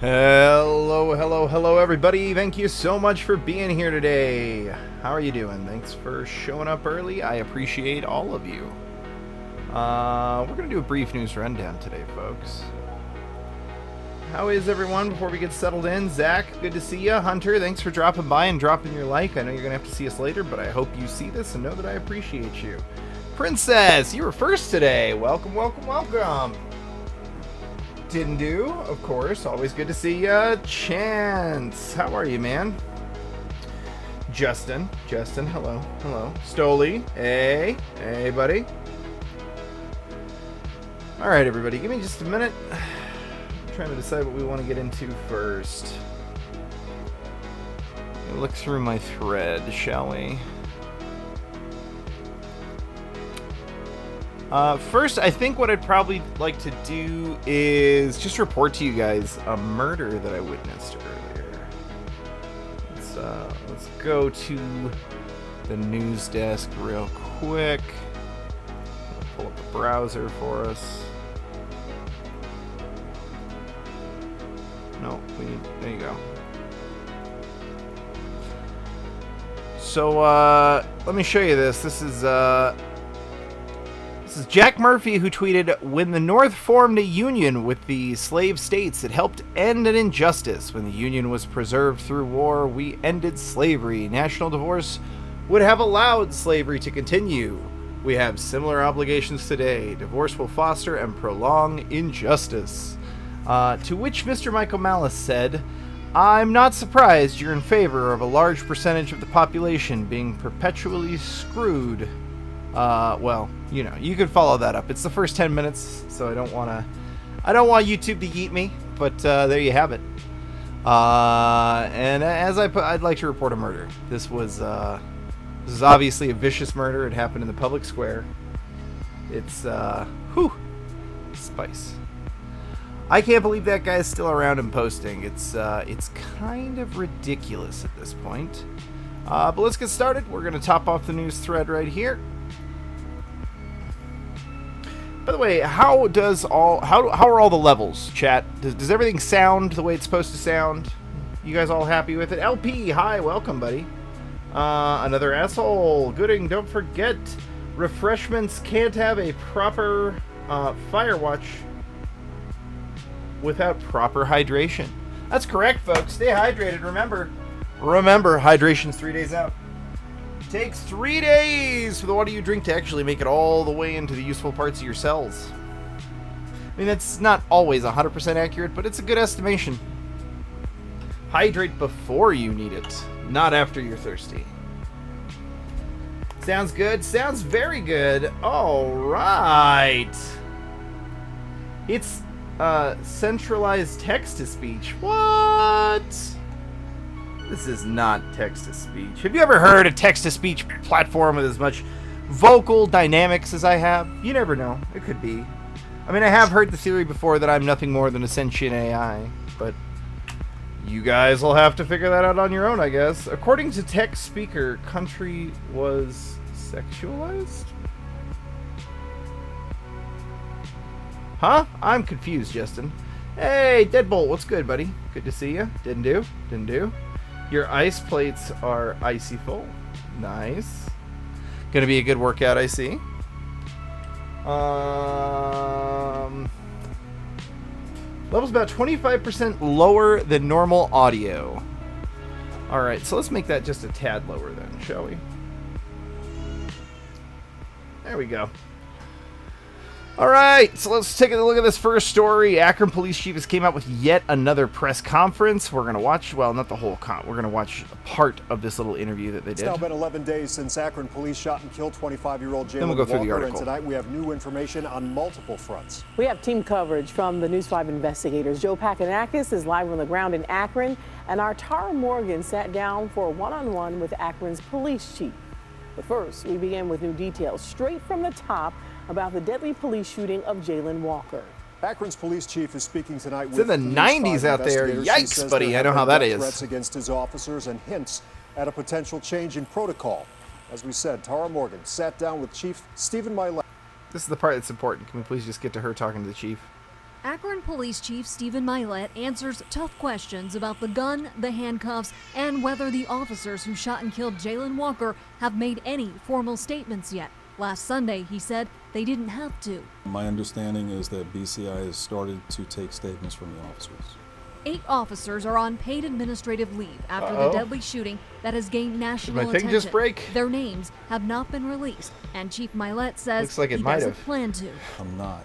Hello, hello, hello, everybody. Thank you so much for being here today. How are you doing? Thanks for showing up early. I appreciate all of you. We're going to do a brief news rundown today, folks. How is everyone before we get settled in? Zach, good to see you. Hunter, thanks for dropping by and dropping your like. I know you're going to have to see us later, but I hope you see this and know that I appreciate you. Princess, you were first today. Welcome, welcome, welcome. Didn't do, of course. Always good to see ya. Chance, how are you, man? Justin, hello, hello. Stoli, hey, buddy. All right, everybody, give me just a minute. I'm trying to decide what we want to get into first. Look through my thread, shall we? First, I think what I'd probably like to do is just report to you guys a murder that I witnessed earlier. Let's go to the news desk real quick. I'll pull up the browser for us. No, there you go. So, let me show you this. This is Jack Murphy, who tweeted, "When the North formed a union with the slave states, it helped end an injustice. When the union was preserved through war, we ended slavery. National divorce would have allowed slavery to continue. We have similar obligations today. Divorce will foster and prolong injustice." To which Mr. Michael Malice said, "I'm not surprised you're in favor of a large percentage of the population being perpetually screwed." Well, you know, you could follow that up. It's the first 10 minutes, so I don't want YouTube to yeet me, but there you have it. And as I'd like to report a murder. This is obviously a vicious murder. It happened in the public square. It's spice. I can't believe that guy's still around and posting. It's kind of ridiculous at this point. But let's get started. We're gonna top off the news thread right here. By the way, how are all the levels, chat? Does everything sound the way it's supposed to sound? You guys all happy with it? LP, hi, welcome, buddy. Another asshole. Gooding, don't forget, refreshments can't have a proper Firewatch without proper hydration. That's correct, folks. Stay hydrated. Remember, hydration's 3 days out. Takes 3 days for the water you drink to actually make it all the way into the useful parts of your cells. I mean, that's not always 100% accurate, but it's a good estimation. Hydrate before you need it, not after you're thirsty. Sounds good. Sounds very good. All right. It's centralized text-to-speech. What? This is not text-to-speech. Have you ever heard a text-to-speech platform with as much vocal dynamics as I have? You never know. It could be. I mean, I have heard the theory before that I'm nothing more than a sentient AI, but you guys will have to figure that out on your own, I guess. According to Tech Speaker, country was sexualized? Huh? I'm confused, Justin. Hey, Deadbolt, what's good, buddy? Good to see you. Didn't do. Your ice plates are icy full. Nice. Gonna be a good workout, I see. Level's about 25% lower than normal audio. Alright, so let's make that just a tad lower then, shall we? There we go. Alright, so let's take a look at this first story. Akron police chief has came out with yet another press conference. We're going to watch, well, not the whole we're going to watch a part of this little interview that they did. It's now been 11 days since Akron police shot and killed 25-year-old Jalen Walker. Then we'll go through the article. And tonight we have new information on multiple fronts. We have team coverage from the News 5 investigators. Joe Pakanakis is live on the ground in Akron, and our Tara Morgan sat down for a one-on-one with Akron's police chief. But first, we begin with new details straight from the top about the deadly police shooting of Jalen Walker. Akron's police chief is speaking tonight with it's in the 90s out there. Yikes, buddy. I know how that is. Threats against his officers and hints at a potential change in protocol. As we said, Tara Morgan sat down with Chief Stephen Miley. This is the part that's important. Can we please just get to her talking to the chief? Akron Police Chief Stephen Milet answers tough questions about the gun, the handcuffs, and whether the officers who shot and killed Jayland Walker have made any formal statements yet. Last Sunday, he said they didn't have to. My understanding is that BCI has started to take statements from the officers. 8 officers are on paid administrative leave after the deadly shooting that has gained national attention. Just break? Their names have not been released, and Chief Milet says Looks like it he might doesn't have. plan to. I'm not.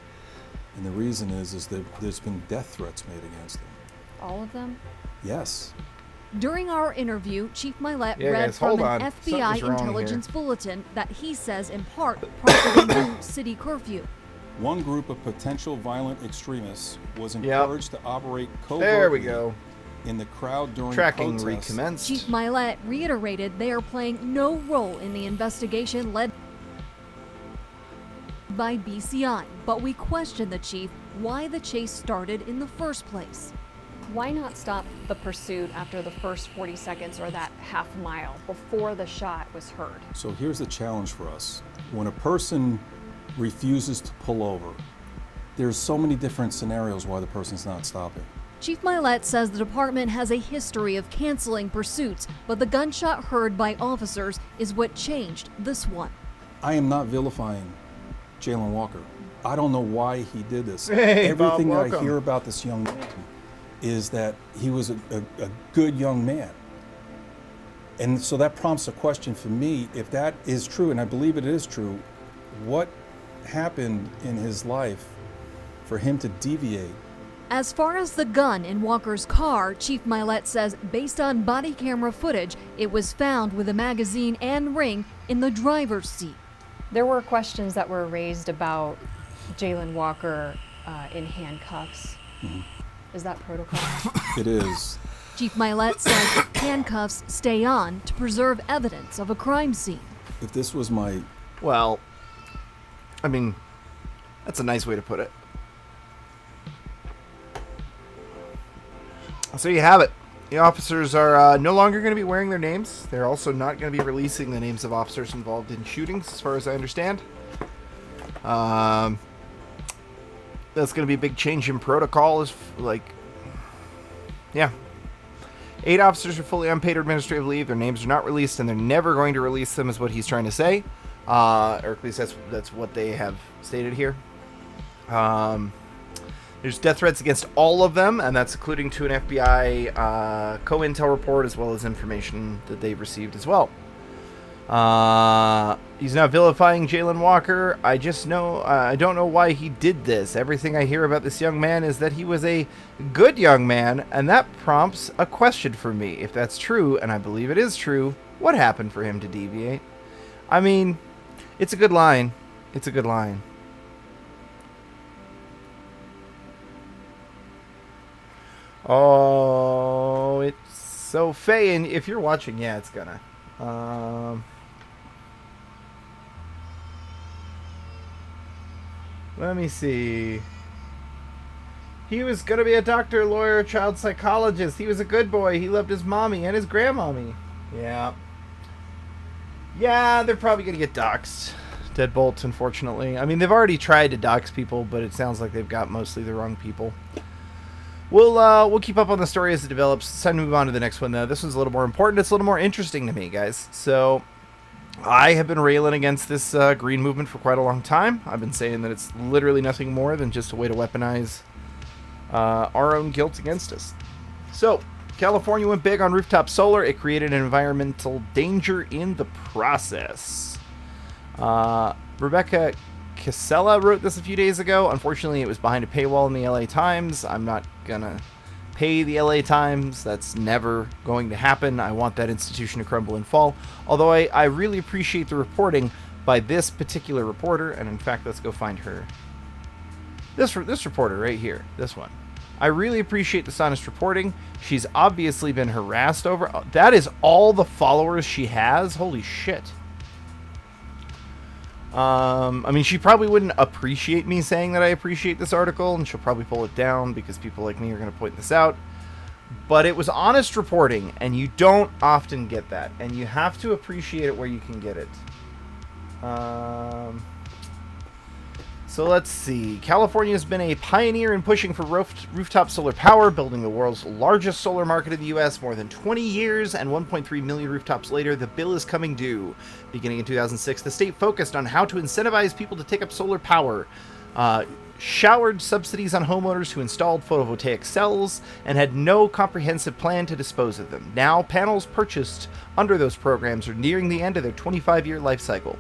And the reason is that there's been death threats made against them. All of them? Yes. During our interview, Chief Milet Yeah, read guys, from hold an on. FBI Something's wrong intelligence bulletin that he says in part prompted a new city curfew. One group of potential violent extremists was encouraged to operate covertly There we go. in the crowd during Tracking protests. recommenced. Chief Milet reiterated they are playing no role in the investigation led by BCI, but we question the chief why the chase started in the first place. Why not stop the pursuit after the first 40 seconds or that half mile before the shot was heard? So here's the challenge for us. When a person refuses to pull over, there's so many different scenarios why the person's not stopping. Chief Milet says the department has a history of canceling pursuits, but the gunshot heard by officers is what changed this one. I am not vilifying Jayland Walker. I don't know why he did this. Hey, Everything Bob, I welcome. hear about this young man is that he was a good young man. And so that prompts a question for me. If that is true, and I believe it is true, what happened in his life for him to deviate? As far as the gun in Walker's car, Chief Milet says based on body camera footage, it was found with a magazine and ring in the driver's seat. There were questions that were raised about Jayland Walker in handcuffs. Is that protocol? It is. Chief Milet says handcuffs stay on to preserve evidence of a crime scene. If this was my... Well, I mean, that's a nice way to put it. So you have it. The officers are no longer going to be wearing their names. They're also not going to be releasing the names of officers involved in shootings, as far as I understand. That's going to be a big change in protocol. Yeah. 8 officers are fully unpaid administrative leave. Their names are not released, and they're never going to release them, is what he's trying to say. Or at least that's what they have stated here. There's death threats against all of them, and that's including to an FBI co-intel report, as well as information that they've received as well. He's not vilifying Jayland Walker. I don't know why he did this. Everything I hear about this young man is that he was a good young man, and that prompts a question for me. If that's true, and I believe it is true, what happened for him to deviate? I mean, it's a good line. It's a good line. Oh, it's so Faye, and if you're watching, yeah, it's gonna. Let me see. He was gonna be a doctor, lawyer, child psychologist. He was a good boy. He loved his mommy and his grandmommy. Yeah. Yeah, they're probably gonna get doxxed. Deadbolts, unfortunately. I mean, they've already tried to dox people, but it sounds like they've got mostly the wrong people. We'll keep up on the story as it develops. It's time to move on to the next one, though. This one's a little more important. It's a little more interesting to me, guys. So, I have been railing against this green movement for quite a long time. I've been saying that it's literally nothing more than just a way to weaponize our own guilt against us. So, California went big on rooftop solar. It created an environmental danger in the process. Rebecca Casella wrote this a few days ago. Unfortunately, it was behind a paywall in the LA Times. I'm not gonna pay the LA Times. That's never going to happen. I want that institution to crumble and fall. Although I really appreciate the reporting by this particular reporter. And in fact, let's go find her. This reporter right here. This one. I really appreciate this honest reporting. She's obviously been harassed over. That is all the followers she has. Holy shit. I mean, she probably wouldn't appreciate me saying that I appreciate this article, and she'll probably pull it down because people like me are going to point this out. But it was honest reporting, and you don't often get that, and you have to appreciate it where you can get it. So let's see. California has been a pioneer in pushing for rooftop solar power, building the world's largest solar market in the U.S. more than 20 years, and 1.3 million rooftops later, the bill is coming due. Beginning in 2006, the state focused on how to incentivize people to take up solar power, showered subsidies on homeowners who installed photovoltaic cells, and had no comprehensive plan to dispose of them. Now, panels purchased under those programs are nearing the end of their 25-year life cycle.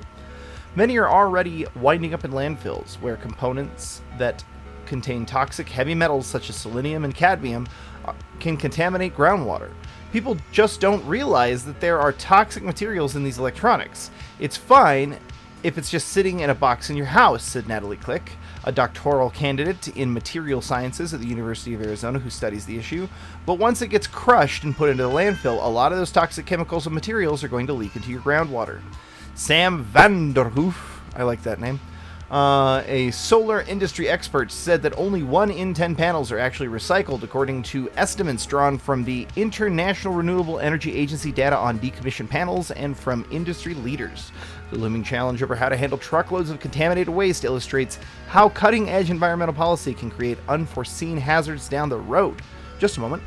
Many are already winding up in landfills, where components that contain toxic heavy metals such as selenium and cadmium can contaminate groundwater. People just don't realize that there are toxic materials in these electronics. It's fine if it's just sitting in a box in your house, said Natalie Click, a doctoral candidate in material sciences at the University of Arizona who studies the issue. But once it gets crushed and put into the landfill, a lot of those toxic chemicals and materials are going to leak into your groundwater. Sam Vanderhoof, I like that name, a solar industry expert, said that only 1 in 10 panels are actually recycled, according to estimates drawn from the International Renewable Energy Agency data on decommissioned panels and from industry leaders. The looming challenge over how to handle truckloads of contaminated waste illustrates how cutting-edge environmental policy can create unforeseen hazards down the road. Just a moment.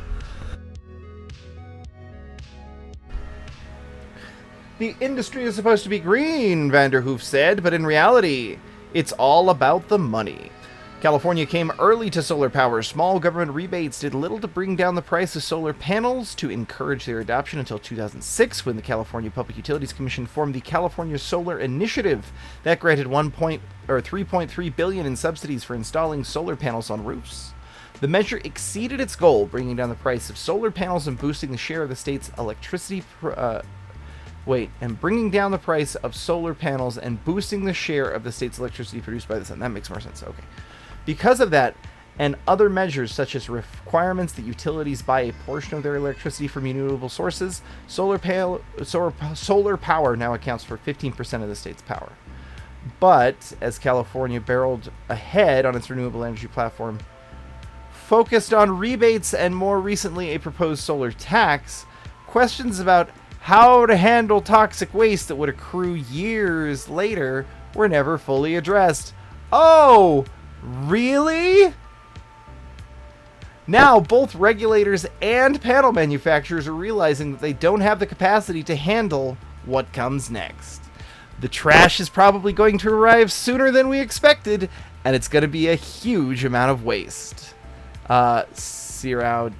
The industry is supposed to be green, Vanderhoof said, but in reality, it's all about the money. California came early to solar power. Small government rebates did little to bring down the price of solar panels to encourage their adoption until 2006, when the California Public Utilities Commission formed the California Solar Initiative that granted $3.3 billion in subsidies for installing solar panels on roofs. The measure exceeded its goal, bringing down the price of solar panels and boosting the share of the state's electricity bringing down the price of solar panels and boosting the share of the state's electricity produced by the sun. That makes more sense. Okay. Because of that, and other measures such as requirements that utilities buy a portion of their electricity from renewable sources, solar power now accounts for 15% of the state's power. But as California barreled ahead on its renewable energy platform, focused on rebates and more recently a proposed solar tax, questions about how to handle toxic waste that would accrue years later were never fully addressed. Oh, really? Now, both regulators and panel manufacturers are realizing that they don't have the capacity to handle what comes next. The trash is probably going to arrive sooner than we expected, and it's going to be a huge amount of waste. Sirao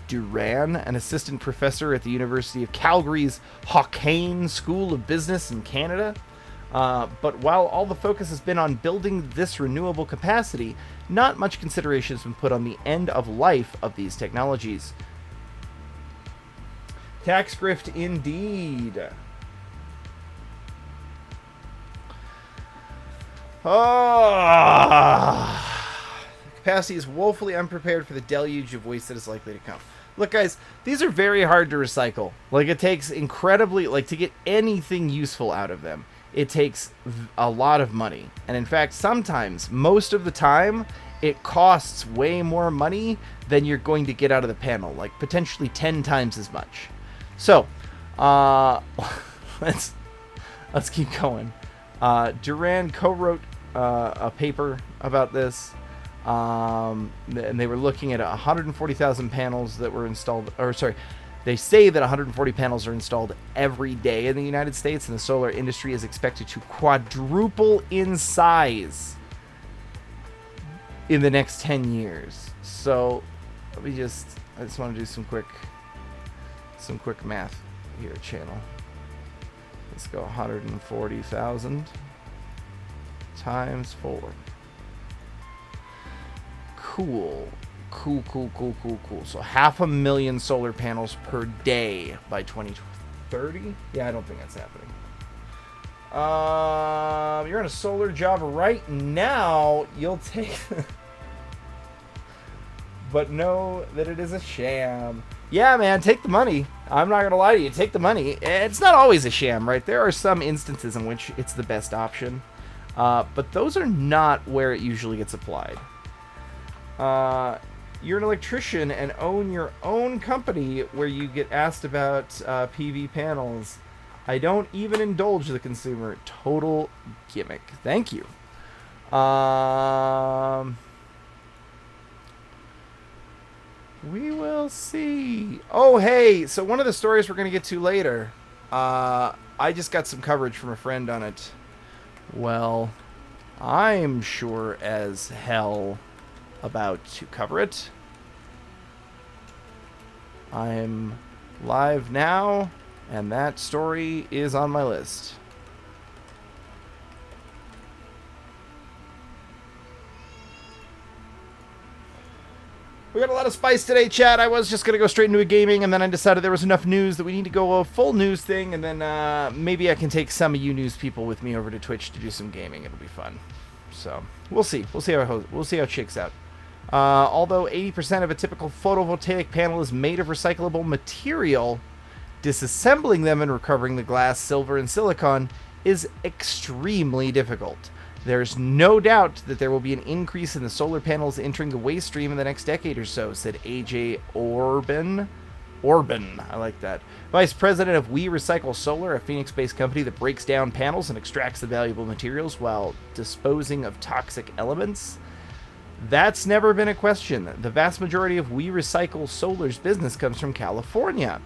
Duran, an assistant professor at the University of Calgary's Hawkane School of Business in Canada. But while all the focus has been on building this renewable capacity, not much consideration has been put on the end of life of these technologies. Tax grift indeed. Capacity is woefully unprepared for the deluge of waste that is likely to come. Look, guys, these are very hard to recycle. Like, it takes incredibly, to get anything useful out of them, it takes a lot of money. And in fact, sometimes, most of the time, it costs way more money than you're going to get out of the panel, like potentially 10 times as much. So, let's keep going. Duran co-wrote a paper about this. And they were looking at 140,000 panels that were installed, they say that 140 panels are installed every day in the United States, and the solar industry is expected to quadruple in size in the next 10 years. So I just want to do some quick math here, channel. Let's go 140,000 times 4. Cool. So 500,000 solar panels per day by 2030? Yeah, I don't think that's happening. You're on a solar job right now. You'll take... but know that it is a sham. Yeah, man, take the money. I'm not going to lie to you. Take the money. It's not always a sham, right? There are some instances in which it's the best option. But those are not where it usually gets applied. You're an electrician and own your own company where you get asked about PV panels. I don't even indulge the consumer. Total gimmick. Thank you. We will see. Oh, hey, so one of the stories we're going to get to later, I just got some coverage from a friend on it. Well, I'm sure as hell about to cover it. I'm live now, and that story is on my list. We got a lot of spice today, chat. I was just going to go straight into a gaming, and then I decided there was enough news that we need to go a full news thing, and then maybe I can take some of you news people with me over to Twitch to do some gaming. It'll be fun. So, we'll see. We'll see how it shakes out. Although 80% of a typical photovoltaic panel is made of recyclable material, disassembling them and recovering the glass, silver, and silicon is extremely difficult. There's no doubt that there will be an increase in the solar panels entering the waste stream in the next decade or so, said AJ Orban, I like that. Vice President of We Recycle Solar, a Phoenix-based company that breaks down panels and extracts the valuable materials while disposing of toxic elements. That's never been a question. The vast majority of We Recycle Solar's business comes from California,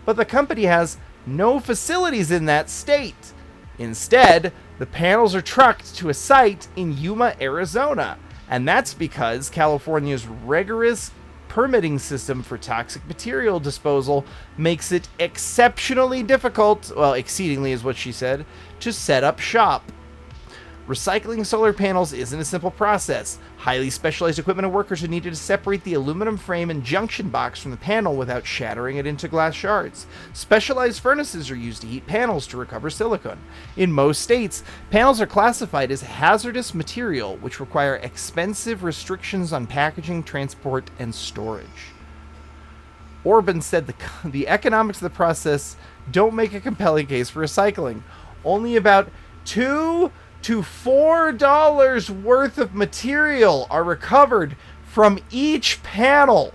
but the company has no facilities in that state. Instead, the panels are trucked to a site in Yuma, Arizona, and that's because California's rigorous permitting system for toxic material disposal makes it exceptionally difficult, well, exceedingly is what she said, to set up shop. Recycling solar panels isn't a simple process. Highly specialized equipment and workers are needed to separate the aluminum frame and junction box from the panel without shattering it into glass shards. Specialized furnaces are used to heat panels to recover silicon. In most states, panels are classified as hazardous material, which require expensive restrictions on packaging, transport, and storage. Orban said the economics of the process don't make a compelling case for recycling. Only about $2 to $4 worth of material are recovered from each panel.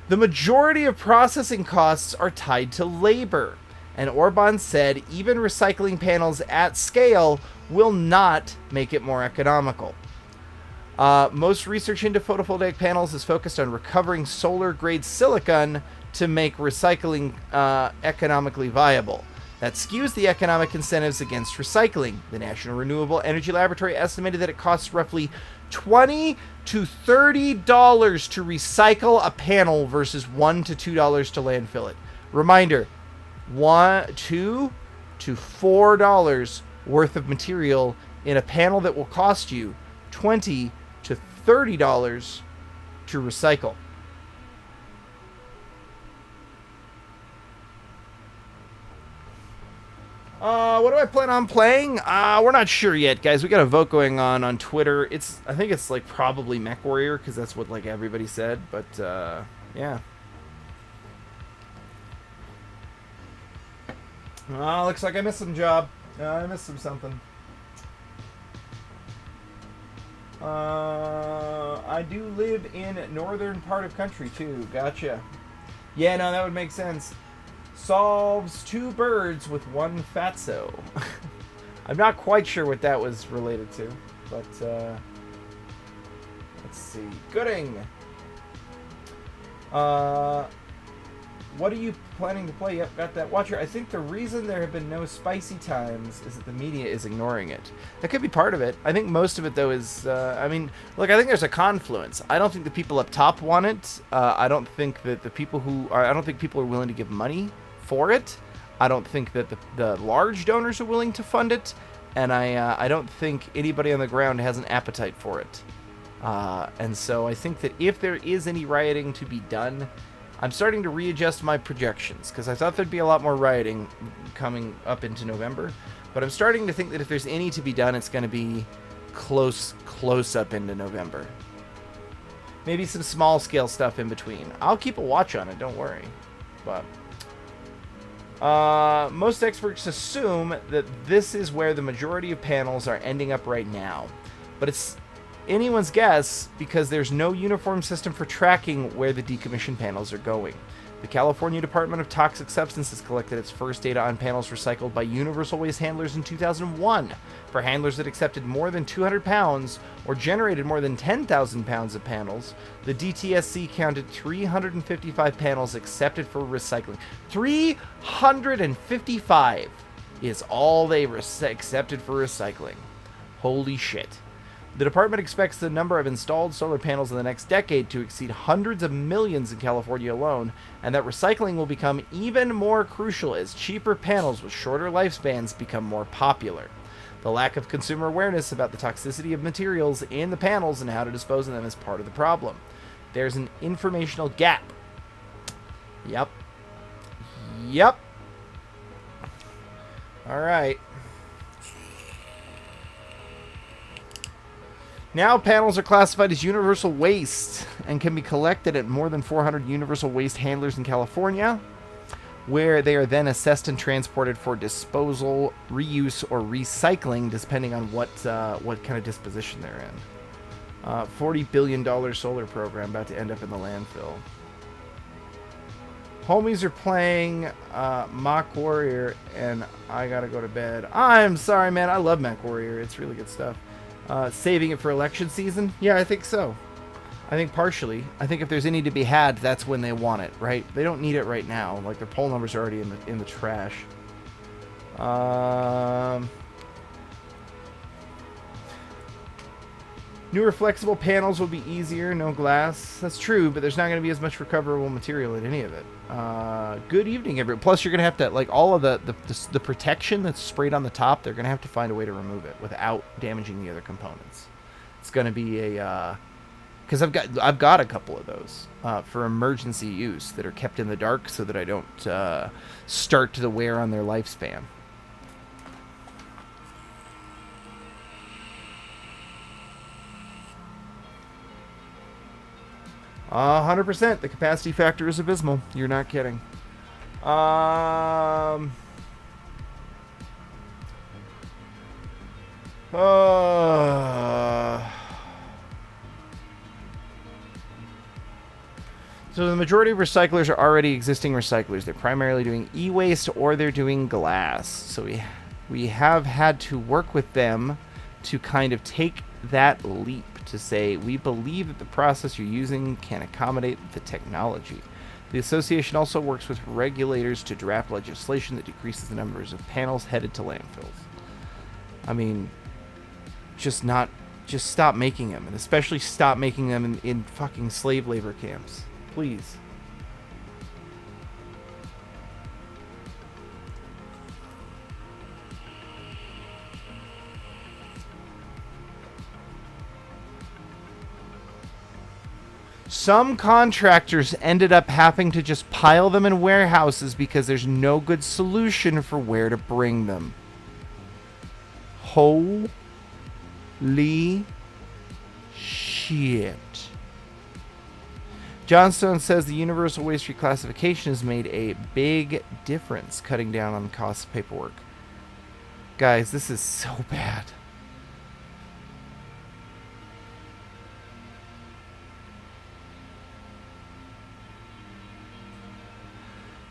The majority of processing costs are tied to labor, and Orban said even recycling panels at scale will not make it more economical. Most research into photovoltaic panels is focused on recovering solar-grade silicon to make recycling economically viable. That skews the economic incentives against recycling. The National Renewable Energy Laboratory estimated that it costs roughly $20 to $30 to recycle a panel versus $1 to $2 to landfill it. Reminder, $2 to $4 worth of material in a panel that will cost you $20 to $30 to recycle. What do I plan on playing? We're not sure yet, guys. We got a vote going on Twitter. I think it's like probably MechWarrior, because that's what like everybody said. But yeah. Looks like I missed some job. I missed something. I do live in northern part of country too. Gotcha. Yeah, no, that would make sense. Solves 2 birds with 1 fatso. I'm not quite sure what that was related to, but let's see. Gooding. What are you planning to play? Yep, got that. Watcher, I think the reason there have been no spicy times is that the media is ignoring it. That could be part of it. I think most of it, though, is... I mean, look, I think there's a confluence. I don't think the people up top want it. I don't think that the people who... I don't think people are willing to give money for it. I don't think that the large donors are willing to fund it. And I don't think anybody on the ground has an appetite for it. And so I think that if there is any rioting to be done... I'm starting to readjust my projections, because I thought there'd be a lot more rioting coming up into November. But I'm starting to think that if there's any to be done, it's going to be close up into November. Maybe some small-scale stuff in between. I'll keep a watch on it, don't worry. But most experts assume that this is where the majority of panels are ending up right now. But it's anyone's guess because there's no uniform system for tracking where the decommissioned panels are going. The California Department of Toxic Substances collected its first data on panels recycled by universal waste handlers in 2001. For handlers that accepted more than 200 pounds or generated more than 10,000 pounds of panels, the DTSC counted 355 panels accepted for recycling. 355 is all they accepted for recycling. Holy shit. The department expects the number of installed solar panels in the next decade to exceed hundreds of millions in California alone, and that recycling will become even more crucial as cheaper panels with shorter lifespans become more popular. The lack of consumer awareness about the toxicity of materials in the panels and how to dispose of them is part of the problem. There's an informational gap. Yep. All right. Now panels are classified as universal waste and can be collected at more than 400 universal waste handlers in California, where they are then assessed and transported for disposal, reuse, or recycling, depending on what kind of disposition they're in. $40 billion solar program about to end up in the landfill. Homies are playing Mach Warrior, and I gotta go to bed. I'm sorry, man. I love Mach Warrior. It's really good stuff. Saving it for election season? Yeah, I think so. I think partially. I think if there's any to be had, that's when they want it, right? They don't need it right now. Like, their poll numbers are already in the trash. Newer flexible panels will be easier, no glass. That's true, but there's not going to be as much recoverable material in any of it. Good evening, everyone. Plus, you're going to have to, like, all of the protection that's sprayed on the top, they're going to have to find a way to remove it without damaging the other components. It's going to be a, because I've got a couple of those for emergency use that are kept in the dark so that I don't start to wear on their lifespan. 100%. The capacity factor is abysmal. You're not kidding. So the majority of recyclers are already existing recyclers. They're primarily doing e-waste or they're doing glass. So we have had to work with them to kind of take that leap to say, we believe that the process you're using can accommodate the technology. The association also works with regulators to draft legislation that decreases the numbers of panels headed to landfills. I mean, just stop making them, and especially stop making them in fucking slave labor camps. Please. Some contractors ended up having to just pile them in warehouses because there's no good solution for where to bring them. Holy shit. Johnstone says the universal waste reclassification has made a big difference, cutting down on the cost of paperwork. Guys, this is so bad.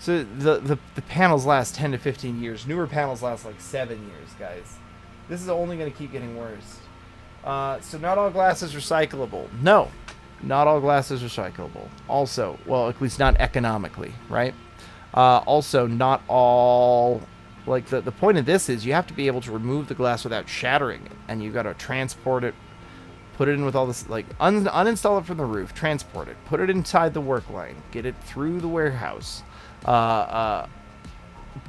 So the panels last 10 to 15 years. Newer panels last like 7 years, guys. This is only going to keep getting worse. So not all glass is recyclable. No, not all glass is recyclable. Also, well, at least not economically, right? Also, not all... Like, the point of this is you have to be able to remove the glass without shattering it. And you've got to transport it, put it in with all this... Like, uninstall it from the roof, transport it, put it inside the work line, get it through the warehouse.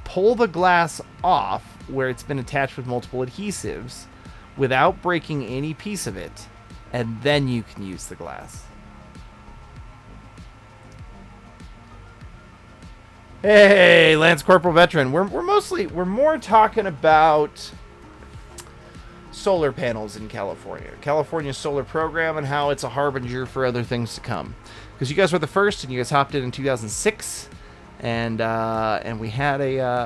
Pull the glass off where it's been attached with multiple adhesives without breaking any piece of it, and then you can use the glass. Hey, Lance Corporal Veteran. We're more talking about solar panels in California. California's solar program and how it's a harbinger for other things to come. Because you guys were the first, and you guys hopped in 2006. And we had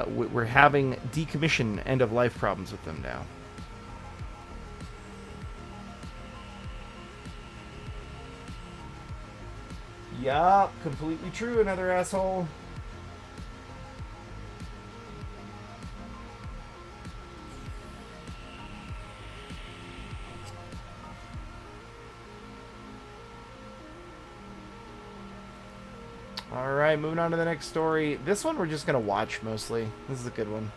we're having decommission end of life problems with them now. Yup, completely true, another asshole. Alright, moving on to the next story. This one we're just going to watch mostly. This is a good one.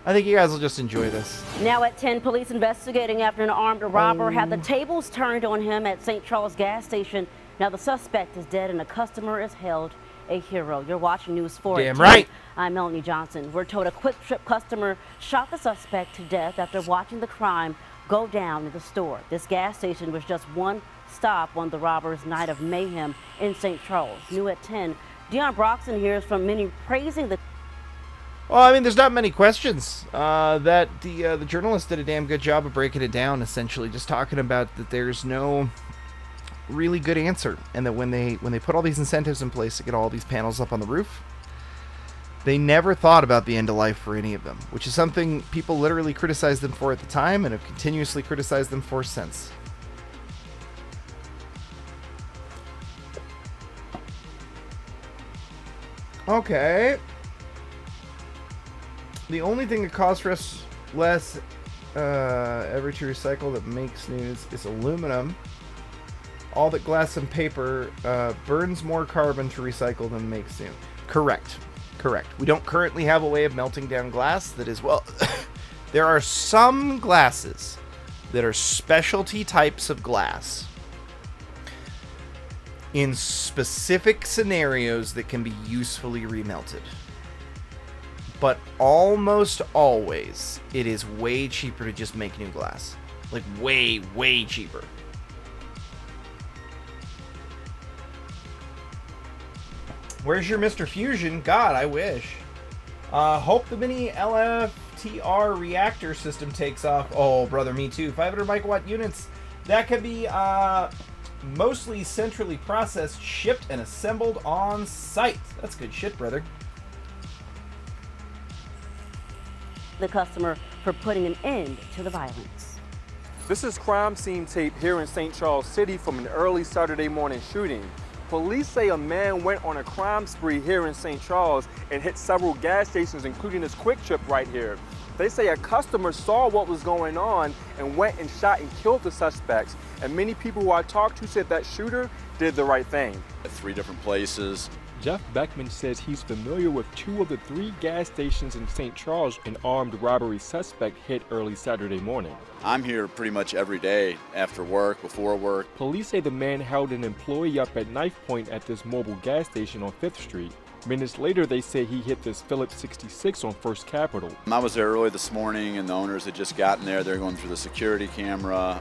I think you guys will just enjoy this. Now at 10, police investigating after an armed robber had the tables turned on him at St. Charles gas station. Now the suspect is dead and a customer is hailed a hero. You're watching News 4 at Damn 10. right. I'm Melanie Johnson. We're told a Quick Trip customer shot the suspect to death after watching the crime go down in the store. This gas station was just one stop on the robber's night of mayhem in St. Charles. New at 10, Deion Broxton hears from many praising the... Well, I mean, there's not many questions. That the journalist did a damn good job of breaking it down, essentially, just talking about that there's no really good answer, and that when they put all these incentives in place to get all these panels up on the roof, they never thought about the end of life for any of them, which is something people literally criticized them for at the time and have continuously criticized them for since. Okay. The only thing that costs us less ever to recycle that makes news is aluminum. All that glass and paper burns more carbon to recycle than makes new. Correct. Correct. We don't currently have a way of melting down glass that is, well, there are some glasses that are specialty types of glass in specific scenarios that can be usefully remelted. But almost always, it is way cheaper to just make new glass. Like, way, way cheaper. Where's your Mr. Fusion? God, I wish. Hope the mini LFTR reactor system takes off. Oh, brother, me too. 500 microwatt units. That could be mostly centrally processed, shipped, and assembled on site. That's good shit, brother. The customer for putting an end to the violence. This is crime scene tape here in St. Charles City from an early Saturday morning shooting. Police say a man went on a crime spree here in St. Charles and hit several gas stations, including this Quick Trip right here. They say a customer saw what was going on and went and shot and killed the suspects. And many people who I talked to said that shooter did the right thing. At 3 different places. Jeff Beckman says he's familiar with 2 of the 3 gas stations in St. Charles an armed robbery suspect hit early Saturday morning. I'm here pretty much every day, after work, before work. Police say the man held an employee up at knife point at this mobile gas station on 5th Street. Minutes later, they say he hit this Phillips 66 on First Capitol. I was there early this morning, and the owners had just gotten there. They're going through the security camera.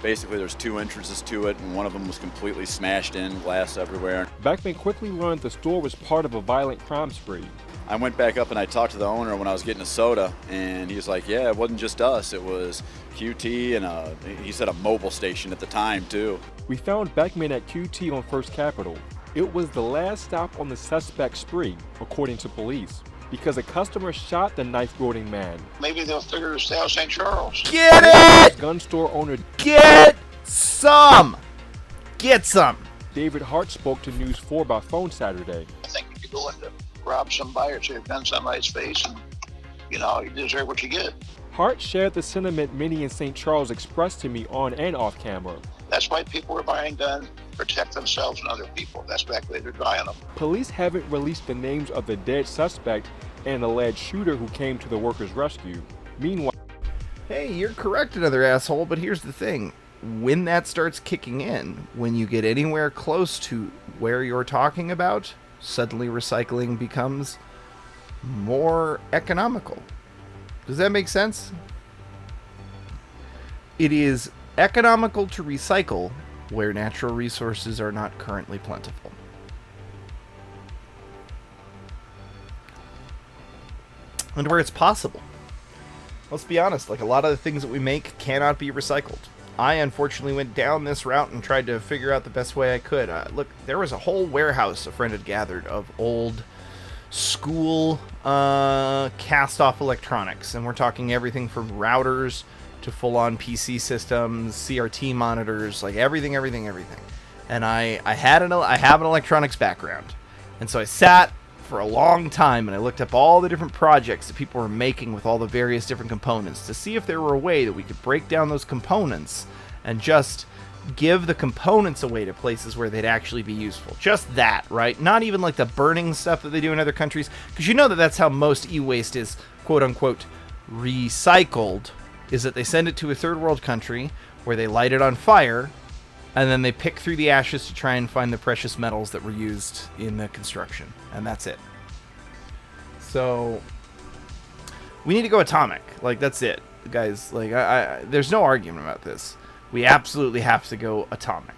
Basically, there's 2 entrances to it, and one of them was completely smashed in, glass everywhere. Beckman quickly learned the store was part of a violent crime spree. I went back up and I talked to the owner when I was getting a soda, and he was like, yeah, it wasn't just us. It was QT and he said a mobile station at the time, too. We found Beckman at QT on First Capitol. It was the last stop on the suspect spree, according to police, because a customer shot the knife-wielding man. Maybe they'll figure us out St. Charles. Get it! Gun store owner Get some! Get some! David Hart spoke to News 4 by phone Saturday. I think if you go in to rob somebody or take a gun in somebody's face, and you deserve what you get. Hart shared the sentiment many in St. Charles expressed to me on and off camera. That's why people are buying guns, protect themselves and other people. That's the way they're buying them. Police haven't released the names of the dead suspect and an alleged shooter who came to the workers' rescue. Meanwhile, Hey, you're correct, another asshole, but here's the thing. When that starts kicking in, when you get anywhere close to where you're talking about, suddenly recycling becomes more economical. Does that make sense? It is economical to recycle where natural resources are not currently plentiful. And where it's possible. Let's be honest, like a lot of the things that we make cannot be recycled. I unfortunately went down this route and tried to figure out the best way I could. Look, there was a whole warehouse a friend had gathered of old school cast-off electronics, and we're talking everything from routers to full-on PC systems, CRT monitors, like everything. and I have an electronics background, and so I sat for a long time and I looked up all the different projects that people were making with all the various different components to see if there were a way that we could break down those components and just give the components away to places where they'd actually be useful. Just that, right? Not even like the burning stuff that they do in other countries, because you know that that's how most e-waste is, quote unquote, recycled, is that they send it to a third world country where they light it on fire, and then they pick through the ashes to try and find the precious metals that were used in the construction. And that's it. So we need to go atomic. Like, that's it. Guys, like, there's no argument about this. We absolutely have to go atomic.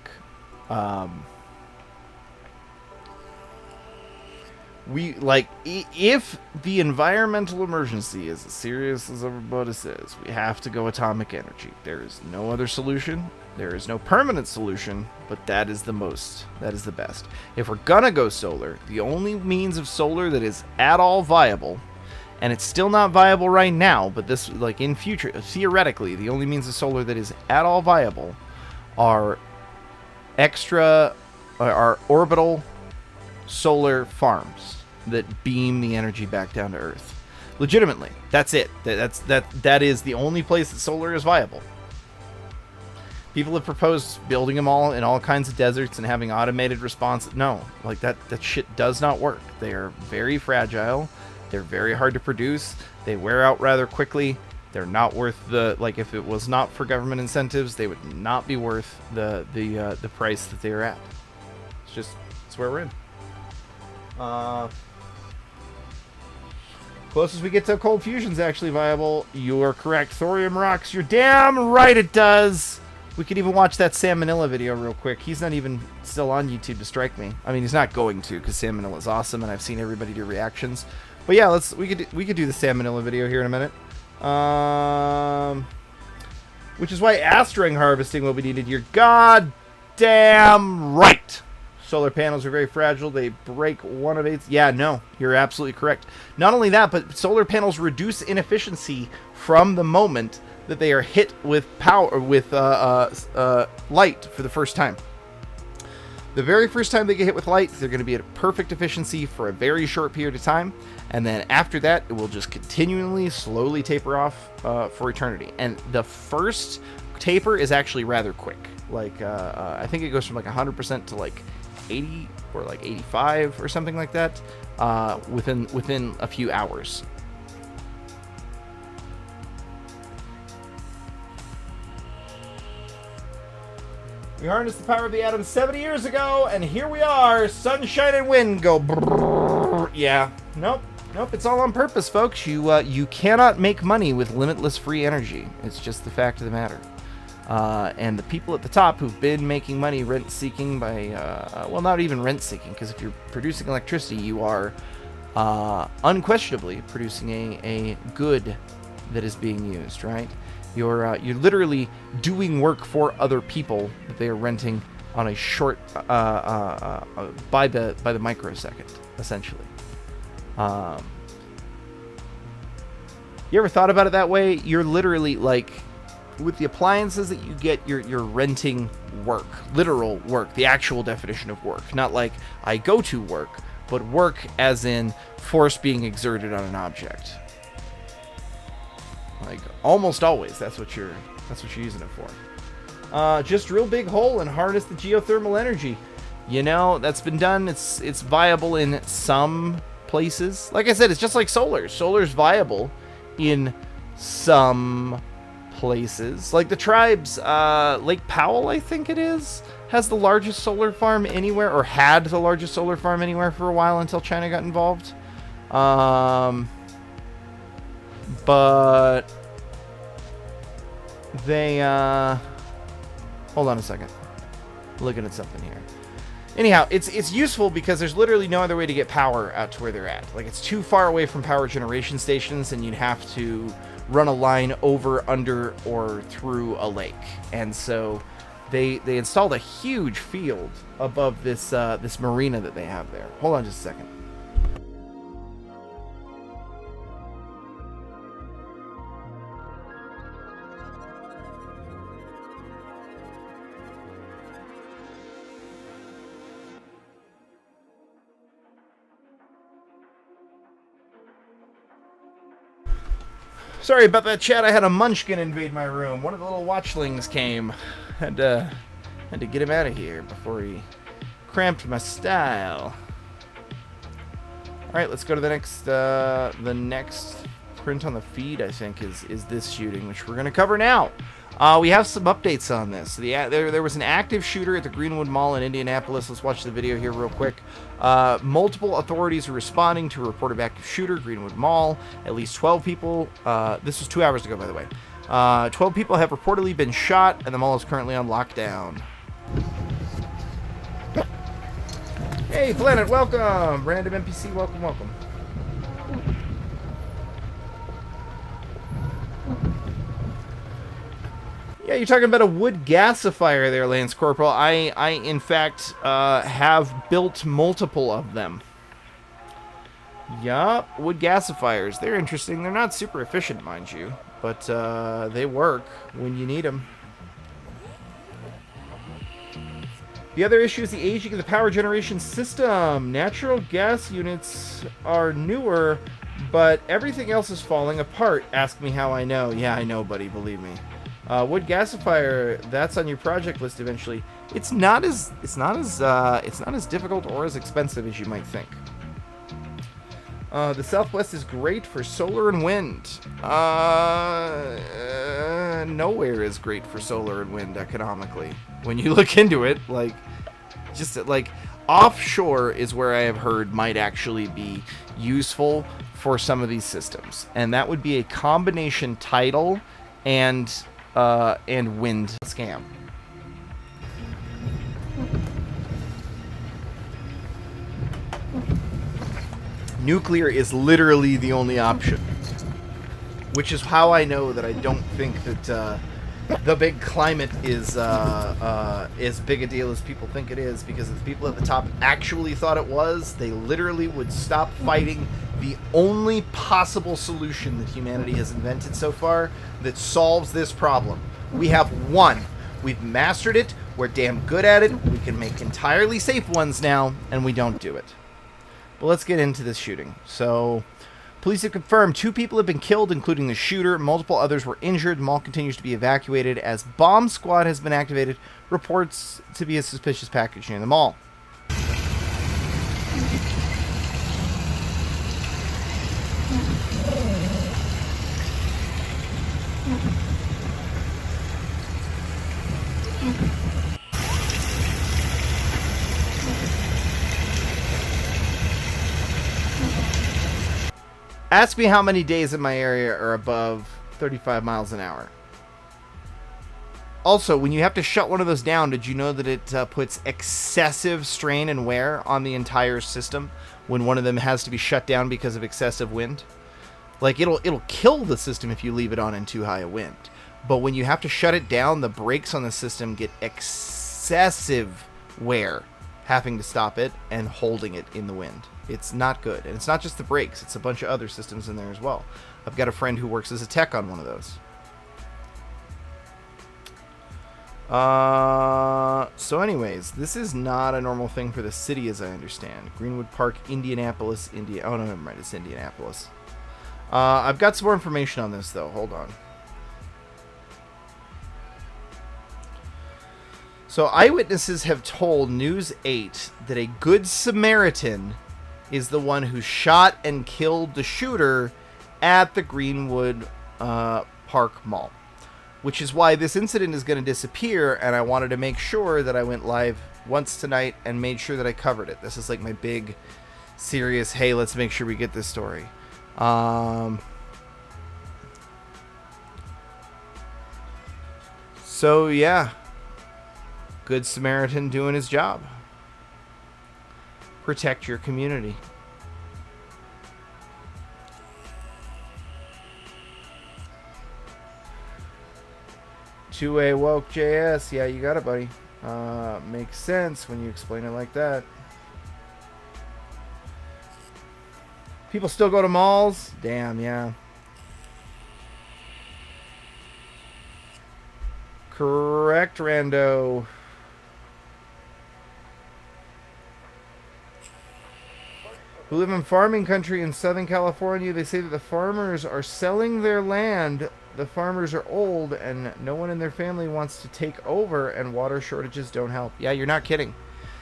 If the environmental emergency is as serious as everybody says, we have to go atomic energy. There is no other solution. There is no permanent solution, but that is the best. If we're gonna go solar, the only means of solar that is at all viable, and it's still not viable right now, but this, like, in future, theoretically, the only means of solar that is at all viable are orbital solar farms that beam the energy back down to Earth. Legitimately, that's it. That is the only place that solar is viable. People have proposed building them all in all kinds of deserts and having automated response. No, like that shit does not work. They are very fragile. They're very hard to produce. They wear out rather quickly. They're not worth if it was not for government incentives, they would not be worth the price that they are at. It's where we're in. Closest we get to cold fusion's actually viable. You are correct. Thorium rocks. You're damn right it does. We could even watch that Sam Manila video real quick. He's not even still on YouTube to strike me. I mean, he's not going to, because Sam Manila's awesome, and I've seen everybody do reactions. But yeah, we could do the Sam Manila video here in a minute. Which is why Astring harvesting will be needed. You're goddamn right. Solar panels are very fragile. They break 1/8. Yeah, no, you're absolutely correct. Not only that, but solar panels reduce inefficiency from the moment that they are hit with power, with light for the first time. The very first time they get hit with light, they're going to be at perfect efficiency for a very short period of time, and then after that, it will just continually, slowly taper off for eternity. And the first taper is actually rather quick. Like, I think it goes from like 100% to like 80 or like 85 or something like that within a few hours. We harnessed the power of the atom 70 years ago, and here we are. Sunshine and wind go brrrr. Yeah. Nope, it's all on purpose, folks. You cannot make money with limitless free energy. It's just the fact of the matter. And the people at the top who've been making money rent-seeking by, well, not even rent-seeking, because if you're producing electricity, you are unquestionably producing a good that is being used, right? You're literally doing work for other people that they are renting on a short by the microsecond, essentially. You ever thought about it that way? You're literally like, with the appliances that you get, you're renting work, literal work, the actual definition of work, not like I go to work, but work as in force being exerted on an object. Like, almost always, that's what you're using it for. Just drill big hole and harness the geothermal energy. You know, that's been done. It's viable in some places. Like I said, it's just like solar. Solar's viable in some places. Like the tribes, Lake Powell, I think it is, has the largest solar farm anywhere, or had the largest solar farm anywhere for a while until China got involved. But they, hold on a second. Looking at something here. Anyhow, it's useful because there's literally no other way to get power out to where they're at. Like, it's too far away from power generation stations, and you'd have to run a line over, under, or through a lake. And so they installed a huge field above this this marina that they have there. Hold on just a second. Sorry about that, chat. I had a munchkin invade my room. One of the little watchlings came. Had to get him out of here before he cramped my style. All right, let's go to the next print on the feed. I think is this shooting, which we're gonna cover now. We have some updates on this. There was an active shooter at the Greenwood Mall in Indianapolis. Let's watch the video here real quick. Multiple authorities are responding to a reported active shooter, Greenwood Mall. At least 12 people, this was 2 hours ago, by the way. 12 people have reportedly been shot, and the mall is currently on lockdown. Hey, Planet, welcome! Random NPC, welcome, welcome. Yeah, you're talking about a wood gasifier there, Lance Corporal. I in fact, have built multiple of them. Yup, wood gasifiers. They're interesting. They're not super efficient, mind you, but they work when you need them. The other issue is the aging of the power generation system. Natural gas units are newer, but everything else is falling apart. Ask me how I know. Yeah, I know, buddy. Believe me. Wood gasifier, that's on your project list eventually. It's not as difficult or as expensive as you might think. The Southwest is great for solar and wind. Nowhere is great for solar and wind economically. When you look into it, like offshore is where I have heard might actually be useful for some of these systems, and that would be a combination tidal and wind scam. Nuclear is literally the only option, which is how I know that I don't think that the big climate is as big a deal as people think it is, because if the people at the top actually thought it was, they literally would stop fighting the only possible solution that humanity has invented so far that solves this problem. We have one. We've mastered it. We're damn good at it. We can make entirely safe ones now, and we don't do it. But let's get into this shooting. So, police have confirmed 2 people have been killed, including the shooter. Multiple others were injured. The mall continues to be evacuated as bomb squad has been activated. Reports to be a suspicious package near the mall. Ask me how many days in my area are above 35 miles an hour. Also, when you have to shut one of those down, did you know that it puts excessive strain and wear on the entire system when one of them has to be shut down because of excessive wind? Like, it'll kill the system if you leave it on in too high a wind. But when you have to shut it down, the brakes on the system get excessive wear, having to stop it and holding it in the wind. It's not good. And it's not just the brakes, it's a bunch of other systems in there as well. I've got a friend who works as a tech on one of those. So anyways, this is not a normal thing for the city, as I understand. Greenwood Park, Indianapolis, Oh, no, never mind. It's Indianapolis. I've got some more information on this, though. Hold on. So eyewitnesses have told News 8 that a Good Samaritan is the one who shot and killed the shooter at the Greenwood Park Mall, which is why this incident is going to disappear, and I wanted to make sure that I went live once tonight and made sure that I covered it. This is like my big, serious, hey, let's make sure we get this story. So, yeah. Good Samaritan doing his job. Protect your community. Two-way woke JS. Yeah, you got it, buddy. Makes sense when you explain it like that. People still go to malls? Damn, yeah. Correct, Rando. who live in farming country in Southern California. They say that the farmers are selling their land. The farmers are old, and no one in their family wants to take over, and water shortages don't help. Yeah, you're not kidding.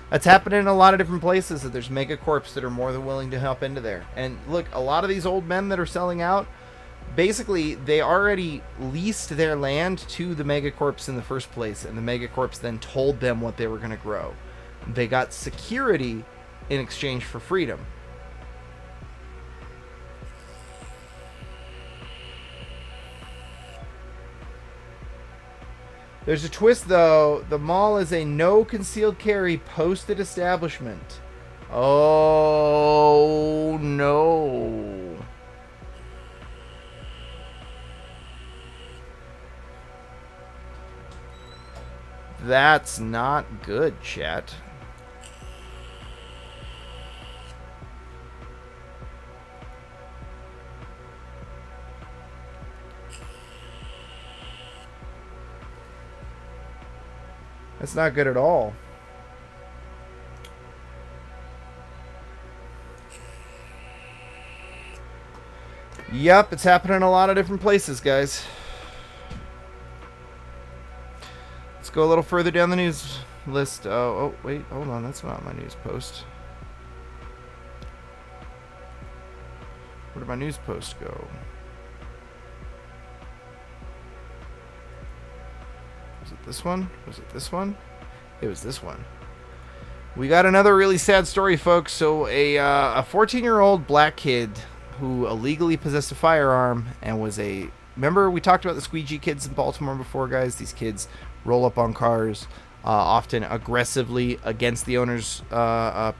That's happening in a lot of different places, that there's megacorps that are more than willing to help into there. And look, a lot of these old men that are selling out, basically, they already leased their land to the megacorps in the first place, and the megacorps then told them what they were going to grow. They got security in exchange for freedom. There's a twist, though. The mall is a no concealed carry posted establishment. Oh, no. That's not good, chat. That's not good at all. Yep, it's happening in a lot of different places, guys. Let's go a little further down the news list. Oh, wait, hold on. That's not my news post. Where did my news post go? Was it this one? Was it this one? It was this one. We got another really sad story, folks. So a 14-year-old black kid who illegally possessed a firearm and was a... Remember we talked about the squeegee kids in Baltimore before, guys? These kids roll up on cars, often aggressively against the owner's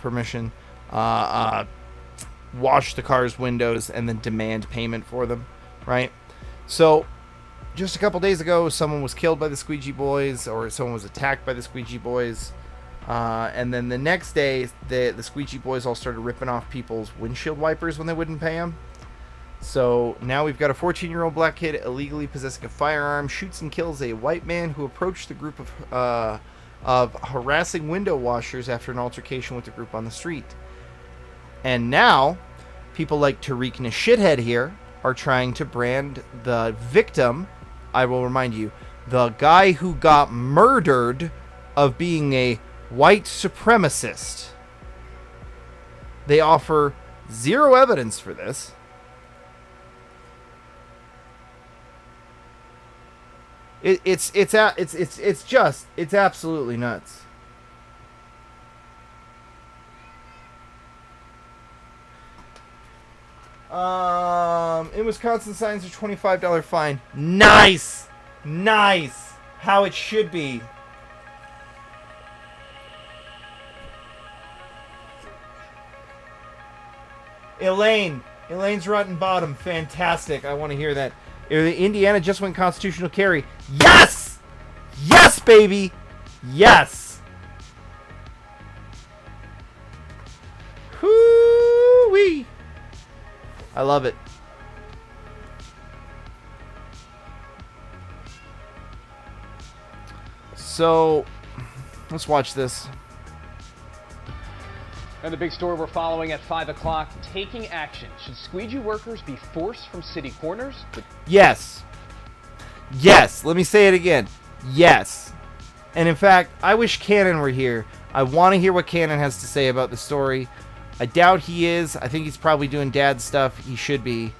permission, wash the car's windows, and then demand payment for them, right? So just a couple days ago, someone was killed by the squeegee boys, or someone was attacked by the squeegee boys. And then the next day, the squeegee boys all started ripping off people's windshield wipers when they wouldn't pay them. So now we've got a 14-year-old black kid illegally possessing a firearm, shoots and kills a white man who approached the group of harassing window washers after an altercation with the group on the street. And now, people like Tariq Nashithead here are trying to brand the victim, I will remind you, the guy who got murdered, of being a white supremacist. They offer zero evidence for this. It's absolutely nuts. In Wisconsin, signs a $25 fine. Nice, nice. How it should be. Elaine's rotten bottom. Fantastic. I want to hear that. Indiana just went constitutional carry. Yes! Yes, baby! Yes! Hoo-wee! I love it. So, let's watch this. And the big story we're following at 5 o'clock, taking action. Should squeegee workers be forced from city corners? Yes. Yes. Let me say it again. Yes. And in fact, I wish Cannon were here. I want to hear what Cannon has to say about the story. I doubt he is. I think he's probably doing dad stuff. He should be.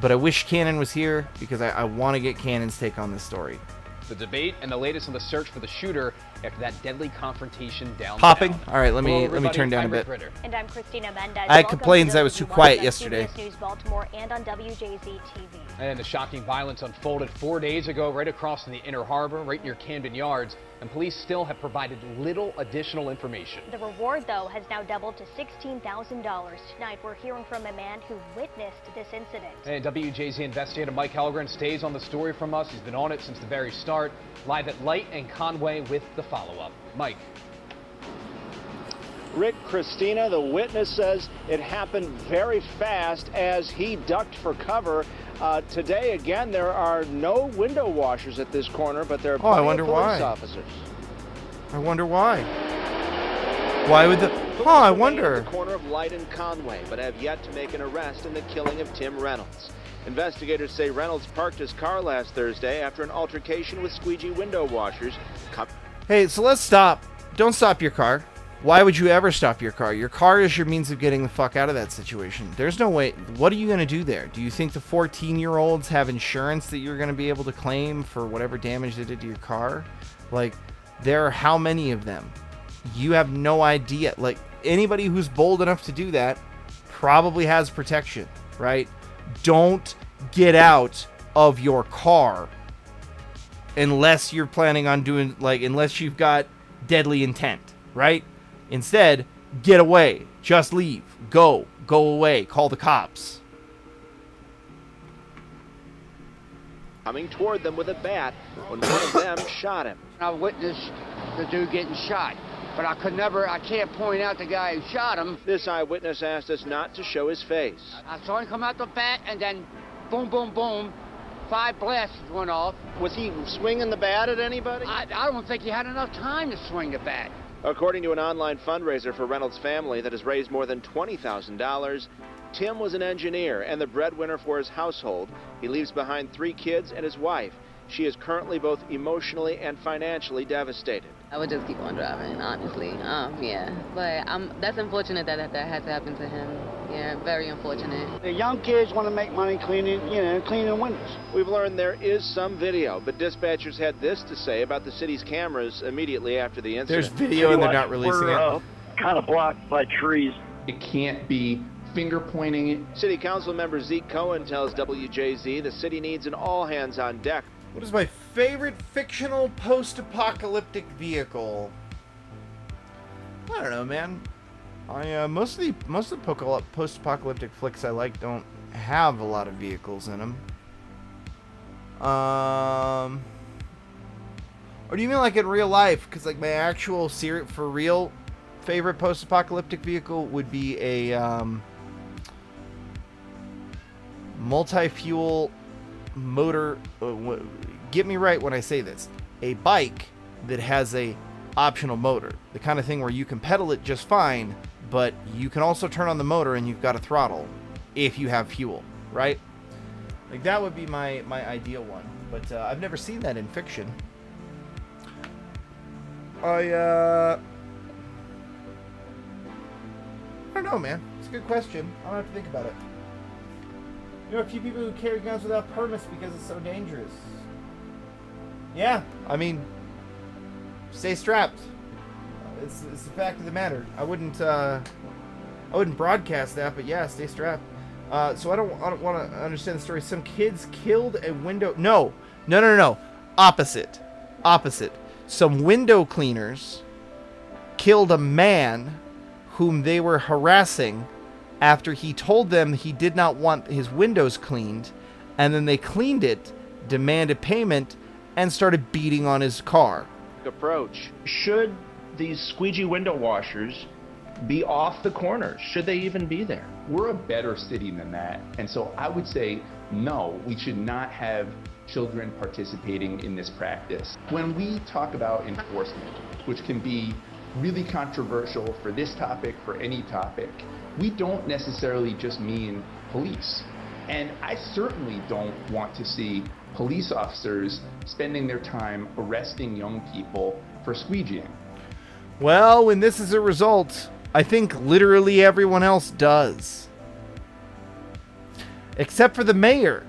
But I wish Cannon was here because I want to get Cannon's take on this story. The debate and the latest on the search for the shooter after that deadly confrontation downtown. Popping. All right, let me turn down a bit. And I'm Christina Mendez. I had complaints I was too quiet yesterday. CBS News Baltimore and on WJZ TV. And the shocking violence unfolded 4 days ago right across in the Inner Harbor, right near Camden Yards, and police still have provided little additional information. The reward, though, has now doubled to $16,000. Tonight, we're hearing from a man who witnessed this incident. And WJZ investigator Mike Helgren stays on the story from us. He's been on it since the very start. Live at Light and Conway with the follow-up. Mike. Rick, Christina, the witness says it happened very fast as he ducked for cover. Today, again, there are no window washers at this corner, but there are plenty of police officers. I wonder why. Why would the I remain wonder. at the corner of Light and Conway, but have yet to make an arrest in the killing of Tim Reynolds. Investigators say Reynolds parked his car last Thursday after an altercation with squeegee window washers. Hey, so let's stop. Don't stop your car. Why would you ever stop your car? Your car is your means of getting the fuck out of that situation. There's no way. What are you going to do there? Do you think the 14-year-olds have insurance that you're going to be able to claim for whatever damage they did to your car? Like, there are how many of them? You have no idea. Like, anybody who's bold enough to do that probably has protection, right? Don't get out of your car unless you're planning on doing, like, unless you've got deadly intent, right? Instead, get away. Just leave. Go away. Call the cops. Coming toward them with a bat when one of them shot him. I witnessed the dude getting shot, but I can't point out the guy who shot him. This eyewitness asked us not to show his face. I saw him come out the bat, and then boom, boom, boom, 5 blasts went off. Was he swinging the bat at anybody? I don't think he had enough time to swing the bat. According to an online fundraiser for Reynolds' family that has raised more than $20,000, Tim was an engineer and the breadwinner for his household. He leaves behind 3 kids and his wife. She is currently both emotionally and financially devastated. I would just keep on driving, honestly. Yeah, but that's unfortunate that has happened to him. Yeah, very unfortunate. The young kids want to make money cleaning windows. We've learned there is some video, but dispatchers had this to say about the city's cameras immediately after the incident. There's video and they're not releasing it. Kind of blocked by trees. It can't be finger pointing. City Council member Zeke Cohen tells WJZ the city needs an all-hands-on-deck. What is my favorite fictional post-apocalyptic vehicle? I don't know, man. Most of the post-apocalyptic flicks I like don't have a lot of vehicles in them. Or do you mean like in real life? Because like my actual for real favorite post-apocalyptic vehicle would be a multi-fuel motor. Get me right when I say this. A bike that has a optional motor, the kind of thing where you can pedal it just fine, but you can also turn on the motor and you've got a throttle if you have fuel, right? Like that would be my ideal one, but I've never seen that in fiction. I don't know, man. It's a good question. I'll have to think about it. You know, a few people who carry guns without permits because it's so dangerous. Yeah, I mean, stay strapped. It's the fact of the matter. I wouldn't broadcast that, but yeah, stay strapped. So I don't want to understand the story. Some kids killed a window. No. Opposite. Some window cleaners killed a man whom they were harassing after he told them he did not want his windows cleaned, and then they cleaned it, demanded payment, and started beating on his car. Approach. Should these squeegee window washers be off the corners? Should they even be there? We're a better city than that. And so I would say, no, we should not have children participating in this practice. When we talk about enforcement, which can be really controversial for this topic, for any topic, we don't necessarily just mean police. And I certainly don't want to see police officers spending their time arresting young people for squeegeeing. Well, when this is a result, I think literally everyone else does. Except for the mayor,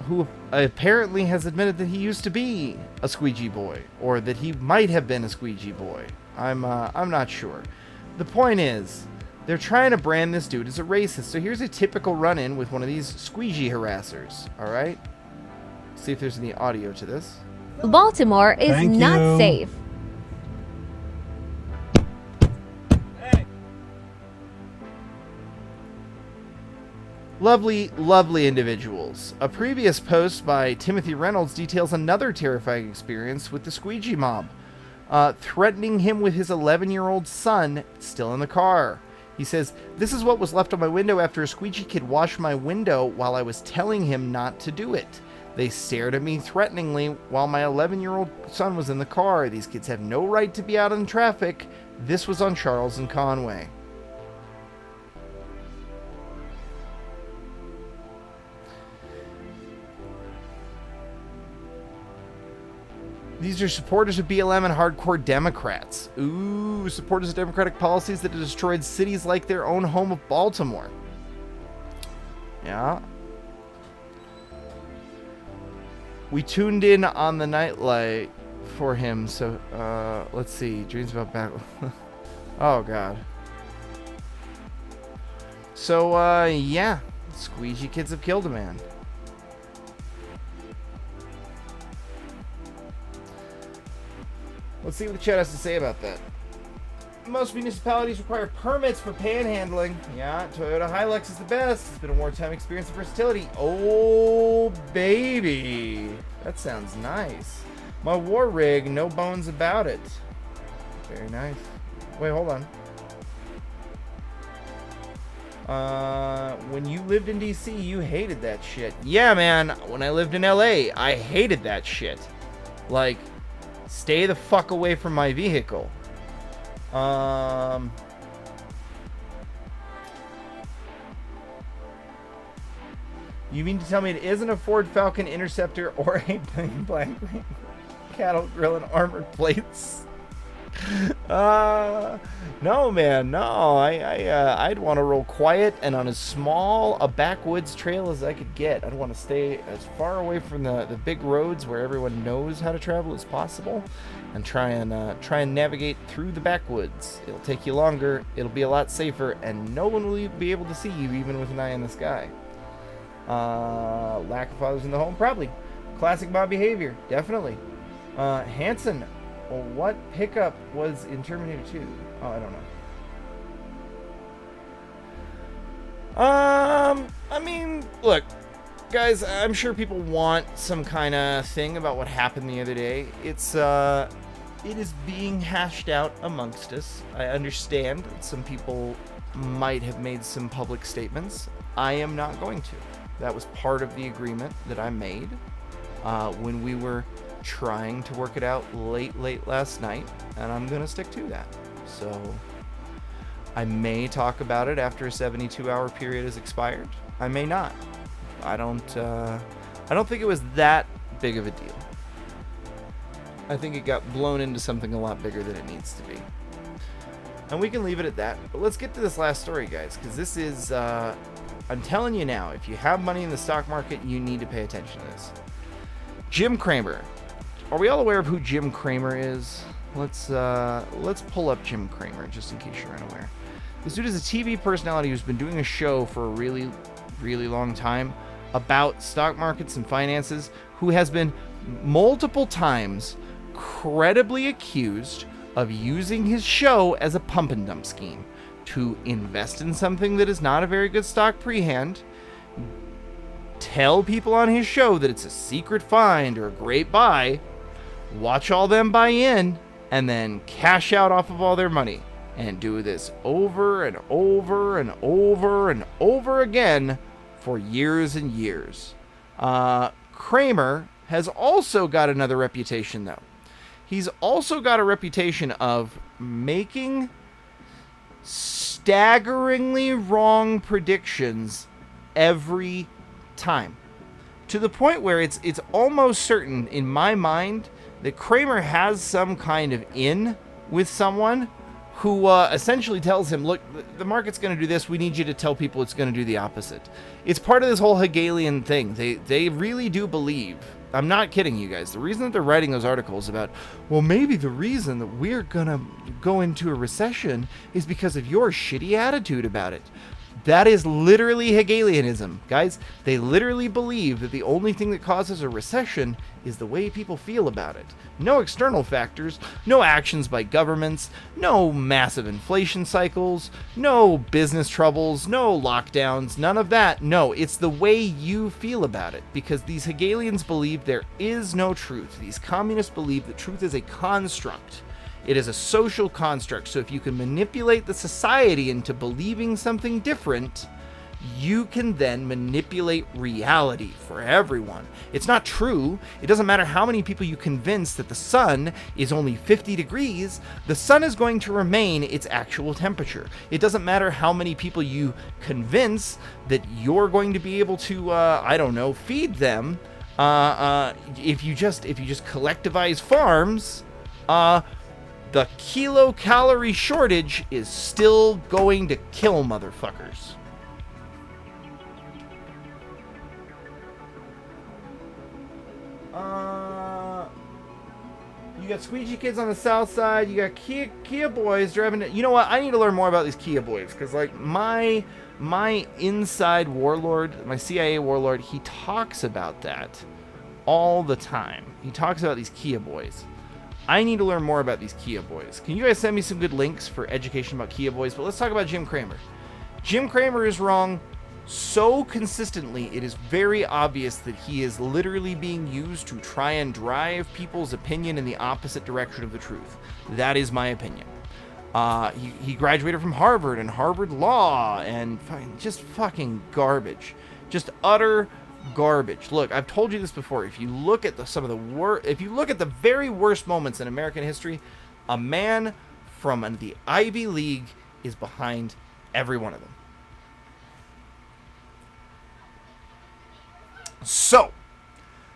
who apparently has admitted that he used to be a squeegee boy, or that he might have been a squeegee boy. I'm not sure. The point is, they're trying to brand this dude as a racist. So here's a typical run-in with one of these squeegee harassers. All right? See if there's any audio to this. Baltimore is not safe. Lovely, lovely individuals. A previous post by Timothy Reynolds details another terrifying experience with the squeegee mob, threatening him with his 11-year-old son still in the car. He says, "This is what was left on my window after a squeegee kid washed my window while I was telling him not to do it. They stared at me threateningly while my 11-year-old son was in the car. These kids have no right to be out in traffic. This was on Charles and Conway." These are supporters of BLM and hardcore Democrats. Ooh, supporters of Democratic policies that have destroyed cities like their own home of Baltimore. Yeah. We tuned in on the nightlight for him, so, let's see. Dreams about back... Oh, God. So, yeah. Squeegee kids have killed a man. Let's see what the chat has to say about that. Most municipalities require permits for panhandling. Yeah, Toyota Hilux is the best. It's been a wartime experience of versatility. Oh, baby. That sounds nice. My war rig, no bones about it. Very nice. Wait, hold on. When you lived in DC, you hated that shit. Yeah, man. When I lived in LA, I hated that shit. Like, stay the fuck away from my vehicle. You mean to tell me it isn't a Ford Falcon Interceptor or a black cattle grill and armored plates? No, man, no. I'd want to roll quiet and on as small a backwoods trail as I could get. I'd want to stay as far away from the big roads where everyone knows how to travel as possible, and try and navigate through the backwoods. It'll take you longer. It'll be a lot safer, and no one will be able to see you even with an eye in the sky. Lack of fathers in the home, probably. Classic mob behavior, definitely. Hanson. Well, what pickup was in Terminator 2? Oh, I don't know. I mean, look, guys, I'm sure people want some kind of thing about what happened the other day. It is being hashed out amongst us. I understand that some people might have made some public statements. I am not going to. That was part of the agreement that I made when we were trying to work it out late last night, and I'm gonna stick to that. So I may talk about it after a 72-hour period has expired. I may not. I don't think it was that big of a deal. I think it got blown into something a lot bigger than it needs to be. And we can leave it at that. But let's get to this last story, guys, because this is I'm telling you now, if you have money in the stock market, you need to pay attention to this. Jim Cramer. Are we all aware of who Jim Cramer is? Let's pull up Jim Cramer just in case you're unaware. This dude is a TV personality who's been doing a show for a really, really long time about stock markets and finances, who has been multiple times credibly accused of using his show as a pump and dump scheme to invest in something that is not a very good stock pre-hand, tell people on his show that it's a secret find or a great buy, watch all them buy in, and then cash out off of all their money, and do this over and over and over and over again for years and years. Cramer has also got another reputation, though. He's also got a reputation of making staggeringly wrong predictions every time, to the point where it's almost certain in my mind that Cramer has some kind of in with someone who essentially tells him, look, the market's going to do this. We need you to tell people it's going to do the opposite. It's part of this whole Hegelian thing. They really do believe, I'm not kidding you guys, the reason that they're writing those articles about, well, maybe the reason that we're going to go into a recession is because of your shitty attitude about it. That is literally Hegelianism, guys. They literally believe that the only thing that causes a recession is the way people feel about it. No external factors, no actions by governments, no massive inflation cycles, no business troubles, no lockdowns, none of that. No, it's the way you feel about it, because these Hegelians believe there is no truth. These communists believe that truth is a construct. It is a social construct, so if you can manipulate the society into believing something different, you can then manipulate reality for everyone. It's not true. It doesn't matter how many people you convince that the sun is only 50 degrees, the sun is going to remain its actual temperature. It doesn't matter how many people you convince that you're going to be able to, feed them If you just collectivize farms, the kilocalorie shortage is still going to kill motherfuckers. You got squeegee kids on the south side. You got Kia boys driving it. You know what? I need to learn more about these Kia boys, because like my inside warlord, my CIA warlord, he talks about that all the time. He talks about these Kia boys. I need to learn more about these Kia boys. Can you guys send me some good links for education about Kia boys? But let's talk about Jim Cramer. Jim Cramer is wrong so consistently, it is very obvious that he is literally being used to try and drive people's opinion in the opposite direction of the truth. That is my opinion. He graduated from Harvard and Harvard Law, and just fucking garbage. Just utter garbage. Look, I've told you this before. If you look at if you look at the very worst moments in American history, a man from the Ivy League is behind every one of them. So,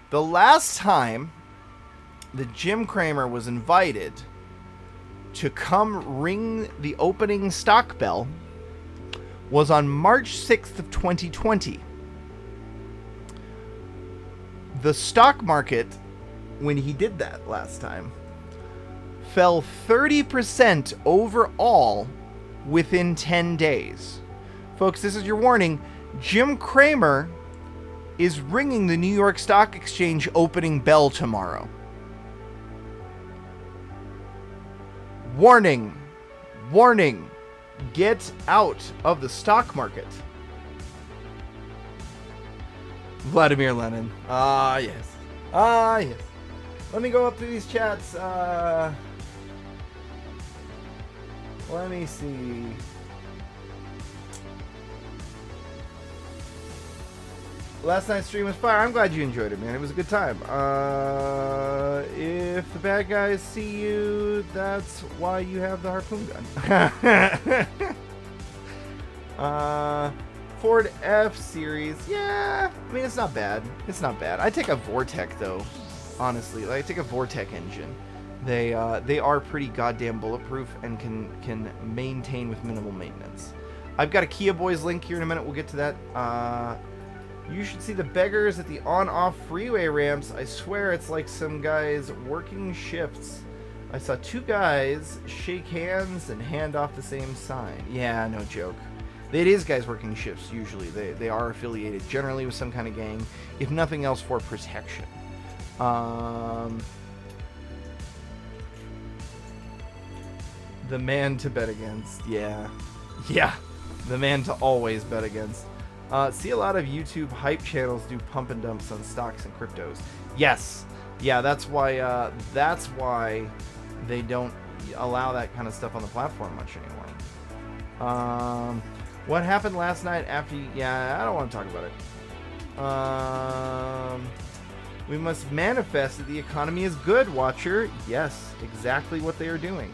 the last time that Jim Cramer was invited to come ring the opening stock bell was on March 6th of 2020. The stock market, when he did that last time, fell 30% overall within 10 days. Folks, this is your warning. Jim Cramer is ringing the New York Stock Exchange opening bell tomorrow. Warning. Warning. Get out of the stock market. Vladimir Lenin. Ah, yes. Ah, yes. Let me go up through these chats. Let me see. Last night's stream was fire. I'm glad you enjoyed it, man. It was a good time. If the bad guys see you, that's why you have the harpoon gun. Ford F-Series. Yeah, I mean, it's not bad. It's not bad. I take a Vortec, though, honestly. Like, I take a Vortec engine. They are pretty goddamn bulletproof and can maintain with minimal maintenance. I've got a Kia Boys link here in a minute. We'll get to that. You should see the beggars at the on-off freeway ramps. I swear it's like some guys working shifts. I saw two guys shake hands and hand off the same sign. Yeah, no joke. It is guys working shifts, usually. They are affiliated, generally with some kind of gang, if nothing else for protection. The man to bet against. Yeah. Yeah. The man to always bet against. See a lot of YouTube hype channels do pump and dumps on stocks and cryptos. Yes. Yeah, that's why they don't allow that kind of stuff on the platform much anymore. What happened last night after you... Yeah, I don't want to talk about it. We must manifest that the economy is good, Watcher. Yes, exactly what they are doing.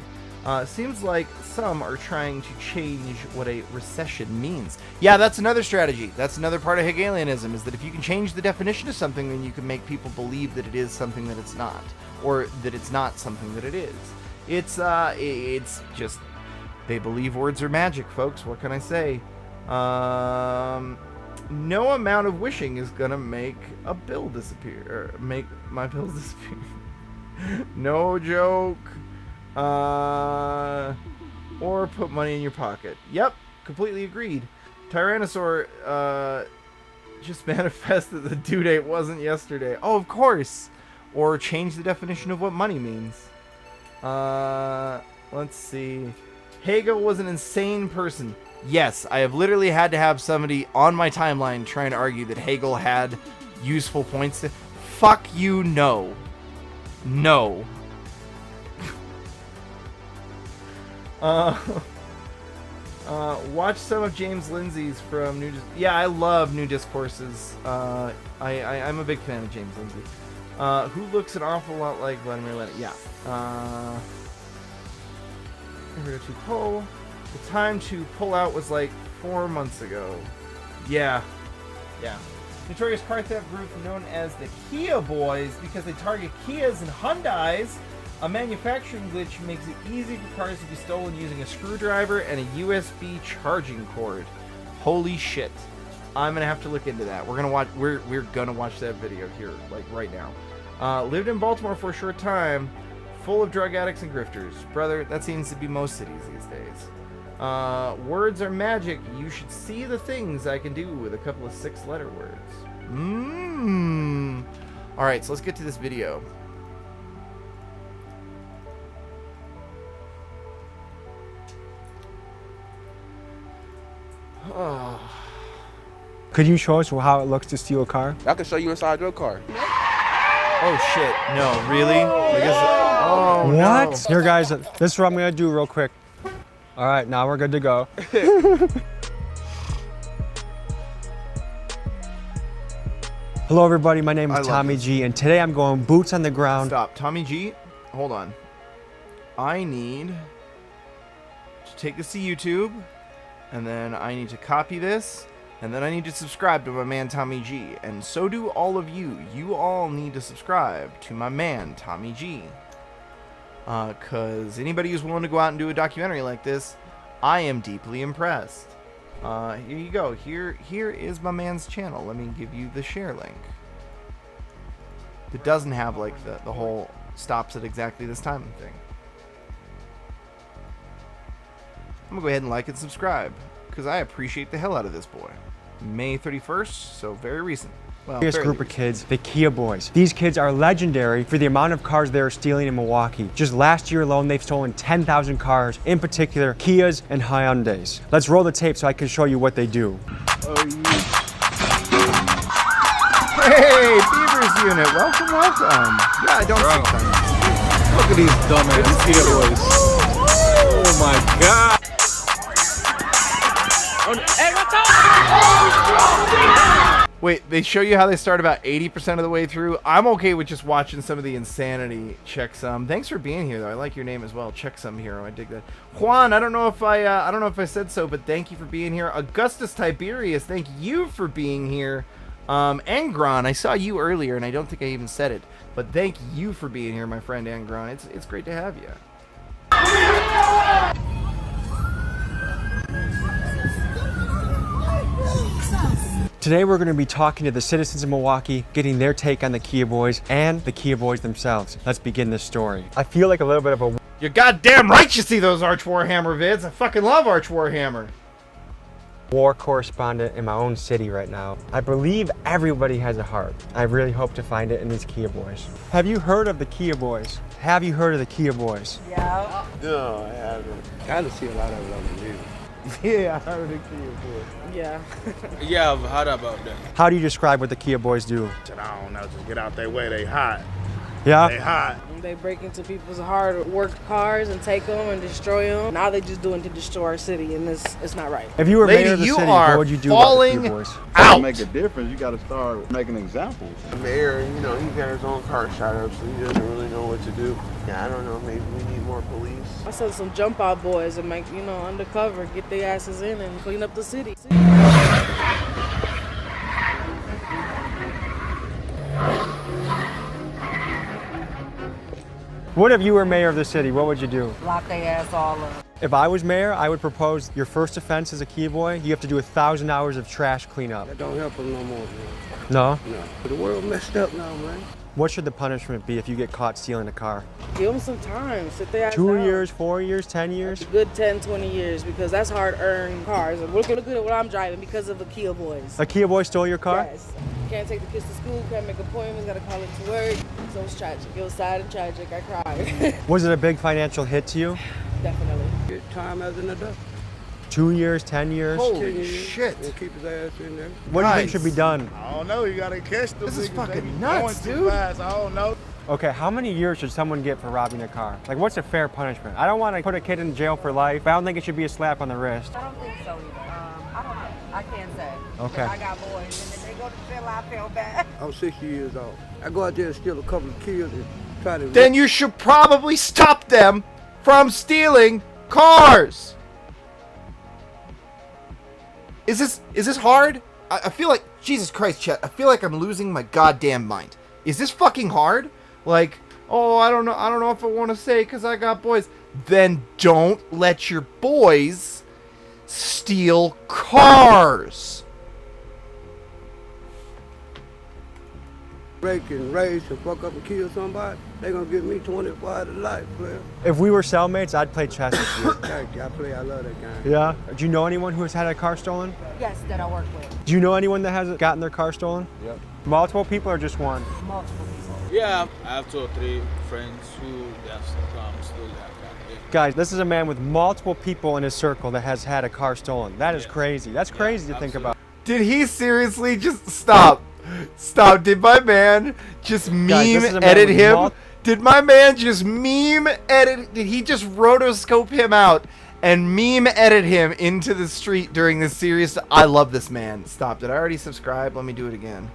Seems like some are trying to change what a recession means. Yeah, that's another strategy. That's another part of Hegelianism, is that if you can change the definition of something, then you can make people believe that it is something that it's not, or that it's not something that it is. It's just, they believe words are magic, folks. What can I say? No amount of wishing is gonna make a bill disappear, or make my bills disappear. No joke. Or put money in your pocket. Yep, completely agreed. Tyrannosaur just manifested the due date wasn't yesterday. Oh, of course. Or change the definition of what money means. Let's see. Hegel was an insane person. Yes, I have literally had to have somebody on my timeline trying to argue that Hegel had useful points. Fuck you, no. No. Watch some of James Lindsay's from New... Yeah, I love New Discourses. I'm a big fan of James Lindsay. Who looks an awful lot like Vladimir Lenin. Yeah. Here to pull. The time to pull out was like 4 months ago. Yeah. Yeah. Notorious car theft group known as the Kia Boys because they target Kias and Hyundais. A manufacturing glitch makes it easy for cars to be stolen using a screwdriver and a USB charging cord. Holy shit. I'm gonna have to look into that. We're gonna watch that video here, like right now. Lived in Baltimore for a short time, full of drug addicts and grifters. Brother, that seems to be most cities these days. Words are magic. You should see the things I can do with a couple of 6-letter words. Alright, so let's get to this video. Could you show us how it looks to steal a car? I can show you inside your car. Oh shit, no, really? Oh, what? no. Here guys, this is what I'm gonna do real quick. All right, now we're good to go. Hello everybody, my name is Tommy G, and today I'm going boots on the ground. Stop, Tommy G, hold on. I need to take this to YouTube, and then I need to copy this, and then I need to subscribe to my man Tommy G, and so do all of you. You all need to subscribe to my man Tommy G. Cause anybody who's willing to go out and do a documentary like this, I am deeply impressed. Here you go. Here is my man's channel. Let me give you the share link. It doesn't have like the whole stops at exactly this time thing. I'm gonna go ahead and like and subscribe because I appreciate the hell out of this boy. May 31st, so very recent. Well, This group of kids, the Kia Boys. These kids are legendary for the amount of cars they're stealing in Milwaukee. Just last year alone, they've stolen 10,000 cars, in particular Kias and Hyundais. Let's roll the tape so I can show you what they do. Hey, Beavers Unit, welcome. Yeah, I don't see them. Look at these dumbass Kia Boys. Oh my god. Wait, they show you how they start about 80% of the way through. I'm okay with just watching some of the insanity. Checksum. Thanks for being here, though. I like your name as well. Checksum Hero. I dig that. Juan, I don't know if I said so, but thank you for being here. Augustus Tiberius, thank you for being here. Angron, I saw you earlier, and I don't think I even said it, but thank you for being here, my friend Angron. It's great to have you. Today we're going to be talking to the citizens of Milwaukee, getting their take on the Kia Boys and the Kia Boys themselves. Let's begin this story. I feel like a little bit of a... You're goddamn right you see those Arch Warhammer vids. I fucking love Arch Warhammer. war correspondent in my own city right now. I believe everybody has a heart. I really hope to find it in these Kia Boys. Have you heard of the Kia Boys? Have you heard of the Kia Boys? Yeah. No, I haven't. Kind of see a lot of it on the news. Yeah, I heard of the Kia Boys. Yeah. Yeah, I've heard about that. How do you describe what the Kia Boys do? I don't know, just get out their way, they hot. Yeah? They hot. They break into people's hard work cars and take them and destroy them. Now they just doing it to destroy our city, and it's not right. If you were mayor of the city, what would you do about the Kia Boys? To make a difference, you got to start making examples. The mayor, you know, he got his own car shot up, so he doesn't really know what to do. Yeah, I don't know, maybe we need more police. I said some jump out boys and make, you know, undercover, get their asses in and clean up the city. What if you were mayor of the city? What would you do? Lock their ass all up. If I was mayor, I would propose your first offense as a Kia Boy, you have to do 1,000 hours of trash cleanup. That don't help them no more, man. No? No. The world messed up now, man. What should the punishment be if you get caught stealing a car? Give them some time. Sit their ass 2 down. years, 4 years, 10 years? A good 10, 20 years, because that's hard-earned cars. Look good at what I'm driving because of the Kia Boys. A Kia Boy stole your car? Yes. Can't take the kids to school, can't make appointments, gotta call it to work. So it's tragic. It was sad and tragic. I cried. Was it a big financial hit to you? Definitely. Good time as an adult. 2 years, 10 years? Holy shit. And keep his ass in there. What do you think should be done? I don't know, you got to catch them. This is fucking They nuts, going too dude. fast. I don't know. Okay, how many years should someone get for robbing a car? Like, what's a fair punishment? I don't want to put a kid in jail for life, but I don't think it should be a slap on the wrist. I don't think so either. I don't know. I can't say. Okay. I got boys, and if they go to jail, I feel bad. I'm 60 years old. I go out there and steal a couple of kills and try to... Then you should probably stop them from stealing cars. Is this hard? I feel like, Jesus Christ, chat, I feel like I'm losing my goddamn mind. Is this fucking hard? Like, oh, I don't know if I want to say because I got boys. Then don't let your boys steal cars. Break and race and fuck up and kill somebody, they gonna give me 25 to life, player. If we were cellmates, I'd play chess with you. Thank you. I love that game. Yeah? Do you know anyone who has had a car stolen? Yes, that I work with. Do you know anyone that has gotten their car stolen? Yep. Multiple people or just one? Multiple people. Yeah, I have 2 or 3 friends who have still that kind. Guys, this is a man with multiple people in his circle that has had a car stolen. That is crazy. That's crazy to think about. Did he seriously just stop? Stop. Did my man just meme edit him? Did my man just meme edit? Did he just rotoscope him out and meme edit him into the street during this series? I love this man. Stop. Did I already subscribe? Let me do it again.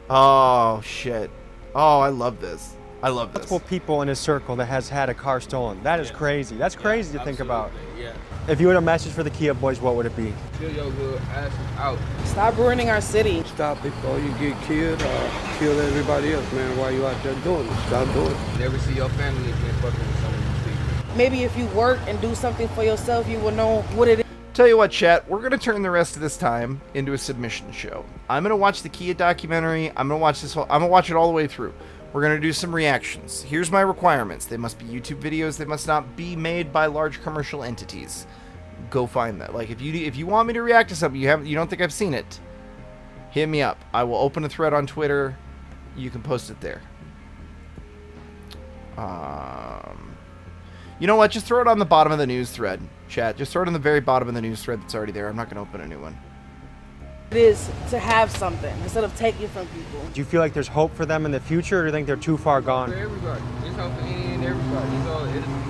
Oh, shit. Oh, I love this. I love this. Multiple people in his circle that has had a car stolen. That is crazy. That's crazy to think about. Yeah. If you had a message for the Kia boys, what would it be? Chill your good asses out. Stop ruining our city. Stop before you get killed or kill everybody else, man, while you out there doing it. Stop doing it. Never see your family again fucking with some of these people. Maybe if you work and do something for yourself, you will know what it is. Tell you what, chat, we're going to turn the rest of this time into a submission show. I'm going to watch the Kia documentary. I'm going to watch it all the way through. We're going to do some reactions. Here's my requirements. They must be YouTube videos. They must not be made by large commercial entities. Go find that. Like, if you want me to react to something you don't think I've seen it, hit me up. I will open a thread on Twitter. You can post it there. You know what? Just throw it on the bottom of the news thread, chat. Just throw it on the very bottom of the news thread that's already there. I'm not going to open a new one. It is to have something instead of taking from people. Do you feel like there's hope for them in the future, or do you think they're too far gone? For everybody. It's hope for any and everybody. It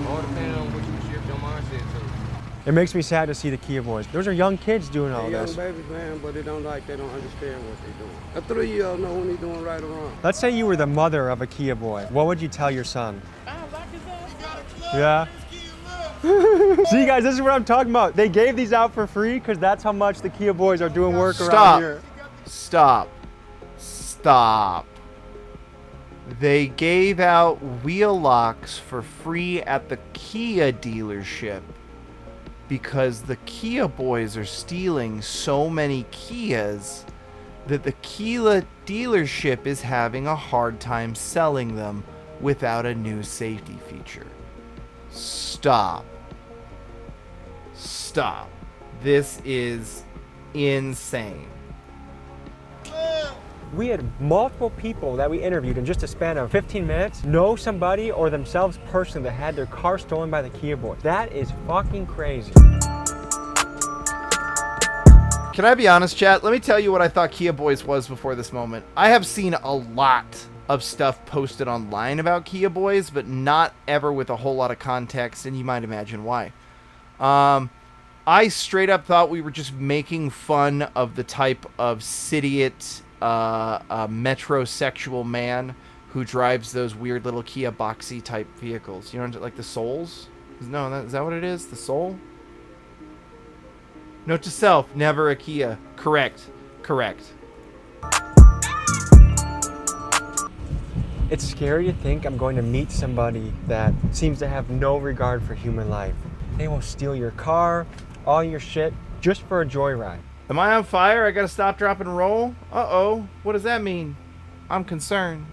all depends on what you shift your mindset to. It makes me sad to see the Kia boys. Those are young kids doing all They're this. young babies, man, but they don't understand what they're doing. A 3-year-old know when he's doing right or wrong. Let's say you were the mother of a Kia boy. What would you tell your son? Yeah. See, guys, this is what I'm talking about. They gave these out for free because that's how much the Kia boys are doing work around here. Stop. They gave out wheel locks for free at the Kia dealership because the Kia boys are stealing so many Kias that the Kia dealership is having a hard time selling them without a new safety feature. Stop. This is insane. We had multiple people that we interviewed in just a span of 15 minutes know somebody or themselves personally that had their car stolen by the Kia boys. That is fucking crazy. Can I be honest, chat? Let me tell you what I thought Kia Boys was before this moment. I have seen a lot of stuff posted online about Kia Boys, but not ever with a whole lot of context, and you might imagine why. I straight up thought we were just making fun of the type of sidiot, metrosexual man who drives those weird little Kia boxy type vehicles. You know, like the Souls? No, is that what it is? The Soul? Note to self, never a Kia. Correct. It's scary to think I'm going to meet somebody that seems to have no regard for human life. They will steal your car, all your shit, just for a joyride. Am I on fire? I gotta stop, drop, and roll? Uh-oh. What does that mean? I'm concerned.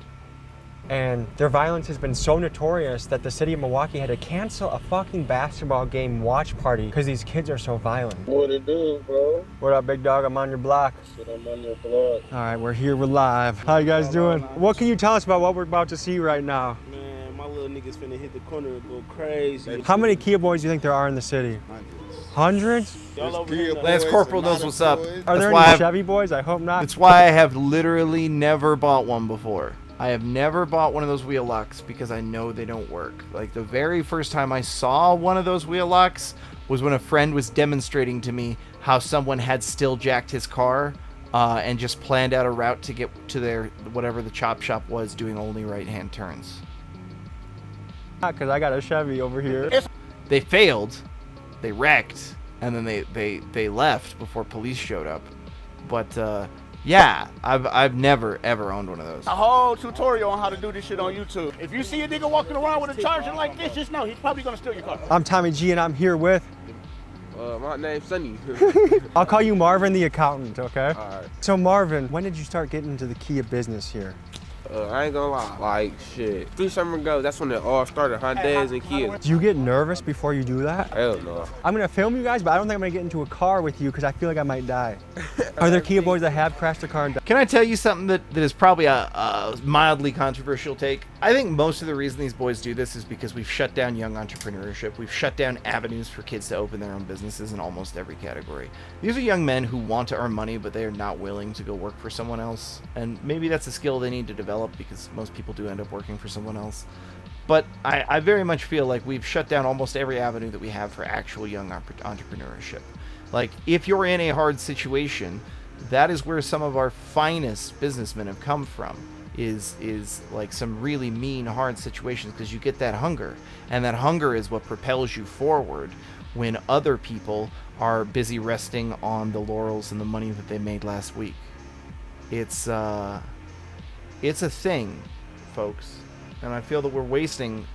And their violence has been so notorious that the city of Milwaukee had to cancel a fucking basketball game watch party because these kids are so violent. What it do, bro? What up, big dog? I'm on your block. Shit, I'm on your block. All right, we're here, we're live. How you guys doing? What can you tell us about what we're about to see right now? Man, my little niggas finna hit the corner and go crazy. How many Kia boys do you think there are in the city? Hundreds? Lance Corporal knows what's up. Are there any Chevy boys? I hope not. That's why I have literally never bought one before. I have never bought one of those wheel locks because I know they don't work. Like, the very first time I saw one of those wheel locks was when a friend was demonstrating to me how someone had still jacked his car and just planned out a route to get to their, whatever the chop shop was, doing only right-hand turns. Because I got a Chevy over here. They failed, they wrecked, and then they left before police showed up. But yeah, I've never ever owned one of those. A whole tutorial on how to do this shit on YouTube. If you see a nigga walking around with a charger like this, just know he's probably gonna steal your car. I'm Tommy G, and I'm here with... My name's Sonny. I'll call you Marvin the accountant, okay? All right. So Marvin, when did you start getting into the Kia business here? I ain't gonna lie, like shit. 3 summers ago, that's when it all started, Hyundais and Kias. Do you get nervous before you do that? Hell no. I'm gonna film you guys, but I don't think I'm gonna get into a car with you because I feel like I might die. Are there Kia boys that have crashed a car and died? Can I tell you something that is probably a mildly controversial take? I think most of the reason these boys do this is because we've shut down young entrepreneurship. We've shut down avenues for kids to open their own businesses in almost every category. These are young men who want to earn money, but they are not willing to go work for someone else. And maybe that's a skill they need to develop because most people do end up working for someone else. But I very much feel like we've shut down almost every avenue that we have for actual young entrepreneurship. Like, if you're in a hard situation, that is where some of our finest businessmen have come from. Is like some really mean, hard situations, because you get that hunger, and that hunger is what propels you forward when other people are busy resting on the laurels and the money that they made last week. It's a thing, folks, and I feel that we're wasting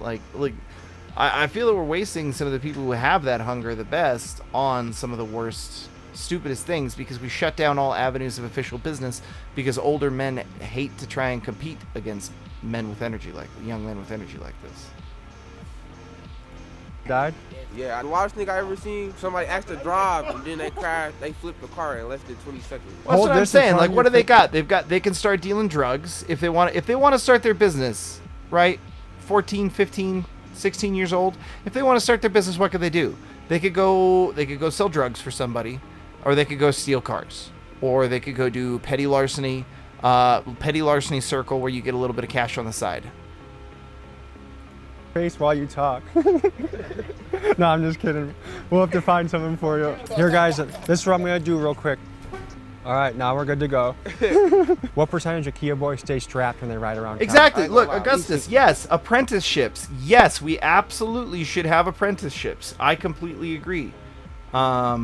I feel that we're wasting some of the people who have that hunger the best on some of the worst, stupidest things, because we shut down all avenues of official business because older men hate to try and compete against men with energy, like young men with energy like this. Died? Yeah, the largest thing I ever seen, somebody asked to drive and then they crashed, they flipped the car in less than 20 seconds. Well, that's what I'm saying. Like, what do they got? They can start dealing drugs if they want to start their business, right? 14, 15, 16 years old. If they want to start their business, what could they do? They could go sell drugs for somebody, or they could go steal cars, or they could go do petty larceny circle where you get a little bit of cash on the side. Face while you talk. No, I'm just kidding. We'll have to find something for you. Here, guys, this is what I'm gonna do real quick. All right, now we're good to go. What percentage of Kia boys stay strapped when they ride around town? Exactly. Look, Augustus, yes, apprenticeships. Yes, we absolutely should have apprenticeships. I completely agree. I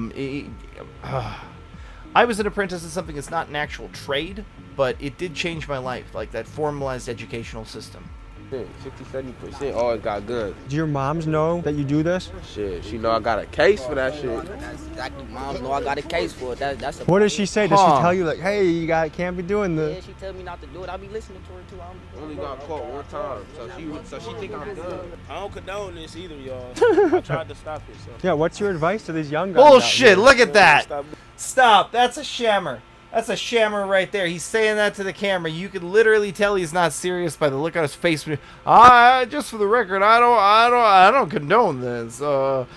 was an apprentice in something that's not an actual trade, but it did change my life, like that formalized educational system. 60-70% always got guns. Do your moms know that you do this? Shit, she know I got a case for that shit. That's exactly, moms know I got a case for it. That's a what does she say? Does she tell you like, hey, you can't be doing this? Yeah, she tell me not to do it. I be listening to her too. I only got caught one time, so she think I'm done. I don't condone this either, y'all. I tried to stop it. So. Yeah, what's your advice to these young guys? Bullshit! Look at that. Stop. That's a shammer. That's a shammer right there. He's saying that to the camera. You can literally tell he's not serious by the look on his face. Just for the record, I don't condone this. I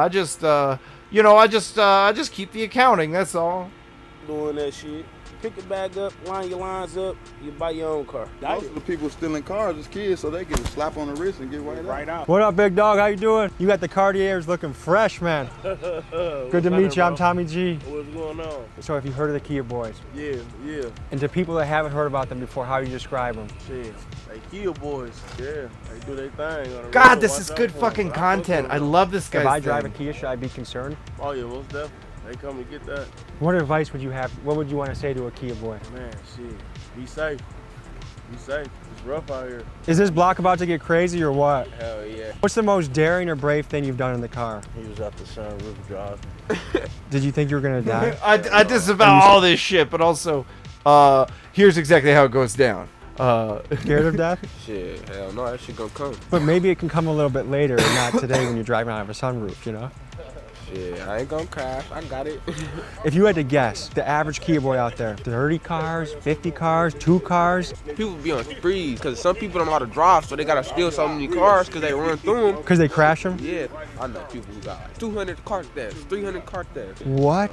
just keep the accounting. That's all. Doing that shit. Pick your bag up, line your lines up, you buy your own car. Most of the people stealing cars is kids, so they get a slap on the wrist and get right out. What up, big dog? How you doing? You got the Cartiers looking fresh, man. Good to meet you. I'm Tommy G. What's going on? So have you heard of the Kia boys? Yeah. And to people that haven't heard about them before, how do you describe them? Shit, they Kia boys. Yeah, they do their thing. On the God, road. this is good fucking content. I love this guy's If I drive thing. a Kia, should I be concerned? Oh yeah, most definitely. They come and get that. What advice would you have? What would you want to say to a Kia boy? Man, shit. Be safe. Be safe. It's rough out here. Is this block about to get crazy or what? Hell yeah. What's the most daring or brave thing you've done in the car? He was out the sunroof driving. Did you think you were gonna die? I disavow all this shit, but also, here's exactly how it goes down. Scared of death? Shit, hell no, that shit gonna come. But maybe it can come a little bit later and not today when you're driving out of a sunroof, you know? Yeah, I ain't gonna crash. I got it. If you had to guess, the average Kia boy out there, 30 cars, 50 cars, 2 cars? People be on sprees because some people don't know how to drive, so they gotta steal so many cars because they run through them. Because they crash them? Yeah, I know people who got like 200 car thefts, 300 car thefts. What?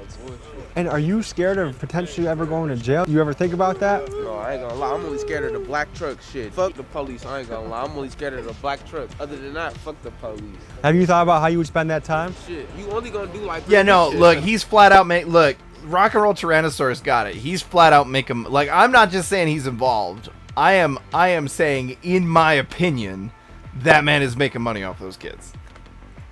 And are you scared of potentially ever going to jail? You ever think about that? No, I ain't gonna lie. I'm only scared of the black truck shit. Fuck the police, I ain't gonna lie. I'm only scared of the black truck. Other than that, fuck the police. Have you thought about how you would spend that time? Shit, you only gonna do like... Yeah, no, shit. look, he's flat out look, Rock and Roll Tyrannosaurus got it. He's flat out making, like, I'm not just saying he's involved. I am saying, in my opinion, that man is making money off those kids.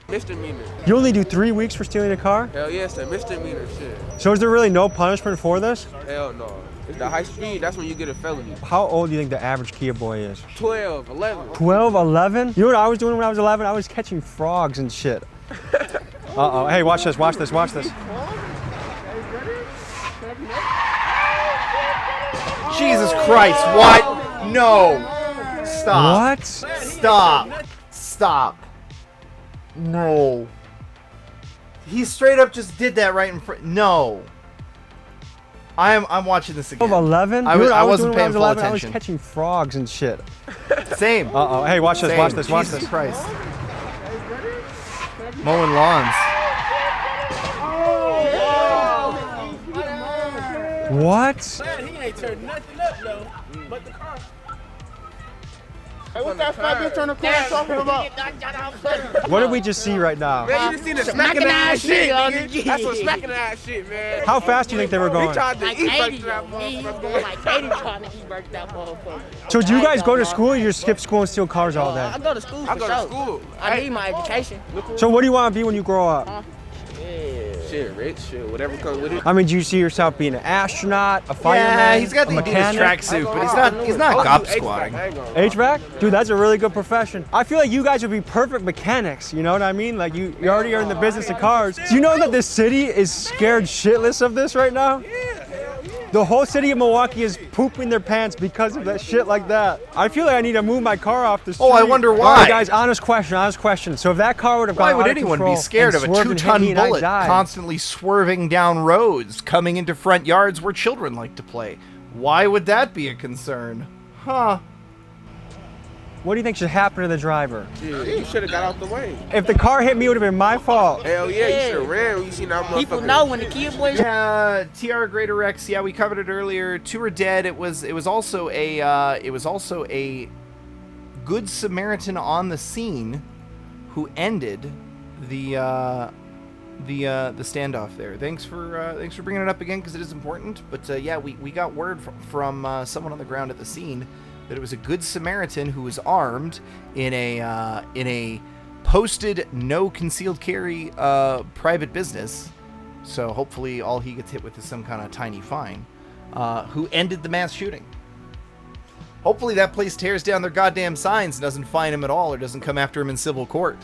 Misdemeanor. You only do 3 weeks for stealing a car? Hell yeah, it's a misdemeanor shit. So is there really no punishment for this? Hell no. It's the high speed, that's when you get a felony. How old do you think the average Kia boy is? 12, 11. 12, 11? You know what I was doing when I was 11? I was catching frogs and shit. Uh-oh. Hey, watch this, watch this, watch this. Jesus Christ, what? No. Stop. What? Stop. Stop. No. He straight up just did that right in front. No. I'm watching this again. 11? I wasn't paying full attention. I was catching frogs and shit. Same. Uh-oh. Hey, watch this, Same. watch this, watch Jesus this. Christ. Mowing lawns. What? Man, he ain't turned nothing up though, but the car. Hey, what that fat bitch on the car talking about? What did we just see right now? Man, you just seen the smacking ass shit, nigga. That's some smacking ass shit, man. How fast do you think they were going? He tried to Like eat 80, that he was motherfucker. going like 80 trying to eat that motherfucker. So do you guys go to school or you just skip school and steal cars all I day? go to school for I go to sure. school. I need my education. So what do you want to be when you grow up? Shit, rich, shit, whatever comes with it. I mean, do you see yourself being an astronaut, a fireman, Yeah, he's got a the Adidas mechanic? tracksuit, but he's not gop squatting. HVAC? Dude, that's a really good profession. I feel like you guys would be perfect mechanics, you know what I mean? Like you already are in the business of cars. Do you know that this city is scared shitless of this right now? The whole city of Milwaukee is pooping their pants because of that shit like that. I feel like I need to move my car off the street. Oh, I wonder why. All right, guys, honest question. So if that car would have gone Why would out of anyone control be scared and of a swerved and hit 2-ton me and I bullet died, constantly swerving down roads, coming into front yards where children like to play? Why would that be a concern? Huh. what do you think should happen to the driver? Yeah, you should have got out the way. If the car hit me, it would have been my fault. Hell yeah, you should have ran when you seen that motherfucker. People know when the Kia boys. Yeah, TR Greater Rex. Yeah, we covered it earlier. 2 are dead. It was also a Good Samaritan on the scene who ended the standoff there. Thanks for bringing it up again because it is important. But yeah, we got word from someone on the ground at the scene that it was a Good Samaritan who was armed in a posted no concealed carry private business. So hopefully all he gets hit with is some kind of tiny fine. Who ended the mass shooting. Hopefully that place tears down their goddamn signs and doesn't fine him at all or doesn't come after him in civil court.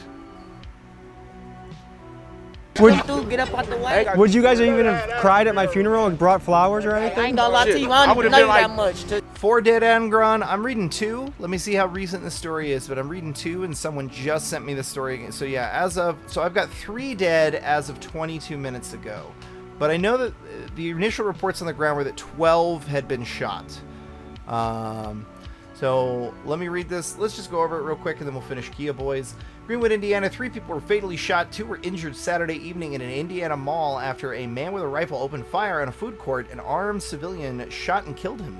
Get up out the way. Would you guys even have cried at my funeral and brought flowers or anything? I ain't gonna lie to you, I don't know you that much. 4 dead Angron. I'm reading 2. Let me see how recent this story is, but I'm reading 2 and someone just sent me the story. So yeah, so I've got 3 dead as of 22 minutes ago. But I know that the initial reports on the ground were that 12 had been shot. So let me read this. Let's just go over it real quick and then we'll finish Kia Boys. Greenwood, Indiana. 3 people were fatally shot. 2 were injured Saturday evening in an Indiana mall after a man with a rifle opened fire on a food court. An armed civilian shot and killed him.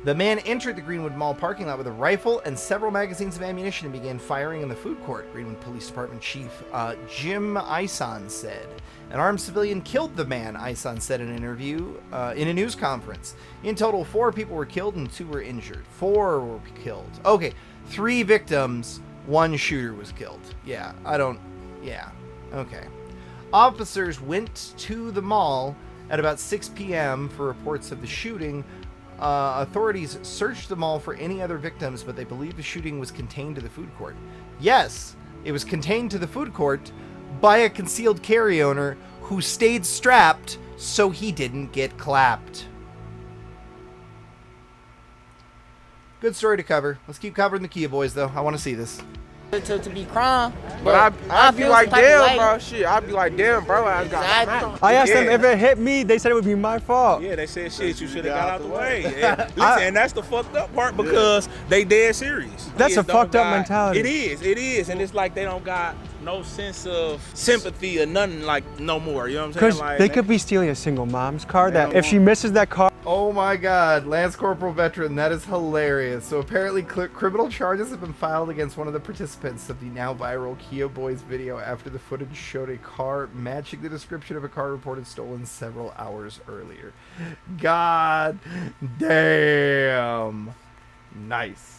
The man entered the Greenwood Mall parking lot with a rifle and several magazines of ammunition and began firing in the food court, Greenwood Police Department Chief Jim Ison said. An armed civilian killed the man, Ison said in an interview in a news conference. In total, 4 people were killed and 2 were injured. 4 were killed. Okay, 3 victims, 1 shooter was killed. Yeah, okay. Officers went to the mall at about 6 p.m. for reports of the shooting. Authorities searched the mall for any other victims, but they believe the shooting was contained to the food court. Yes, it was contained to the food court by a concealed carry owner who stayed strapped so he didn't get clapped. Good story to cover. Let's keep covering the Kia Boys, though. I want to see this. To be crying. But I'd be like, damn, bro, shit. I'd be like, damn, bro, I got smacked. I asked them if it hit me, they said it would be my fault. Yeah, they said shit, you should have got out the way. Listen, and that's the fucked up part because they dead serious. That's a fucked up mentality. It is. And it's like they don't got no sense of sympathy or nothing like no more, you know what I'm saying? Because Like, they could be stealing a single mom's car that if she misses that car. Oh my God, Lance Corporal Veteran, that is hilarious. So apparently criminal charges have been filed against one of the participants of the now viral Kia Boys video after the footage showed a car matching the description of a car reported stolen several hours earlier. God damn. Nice.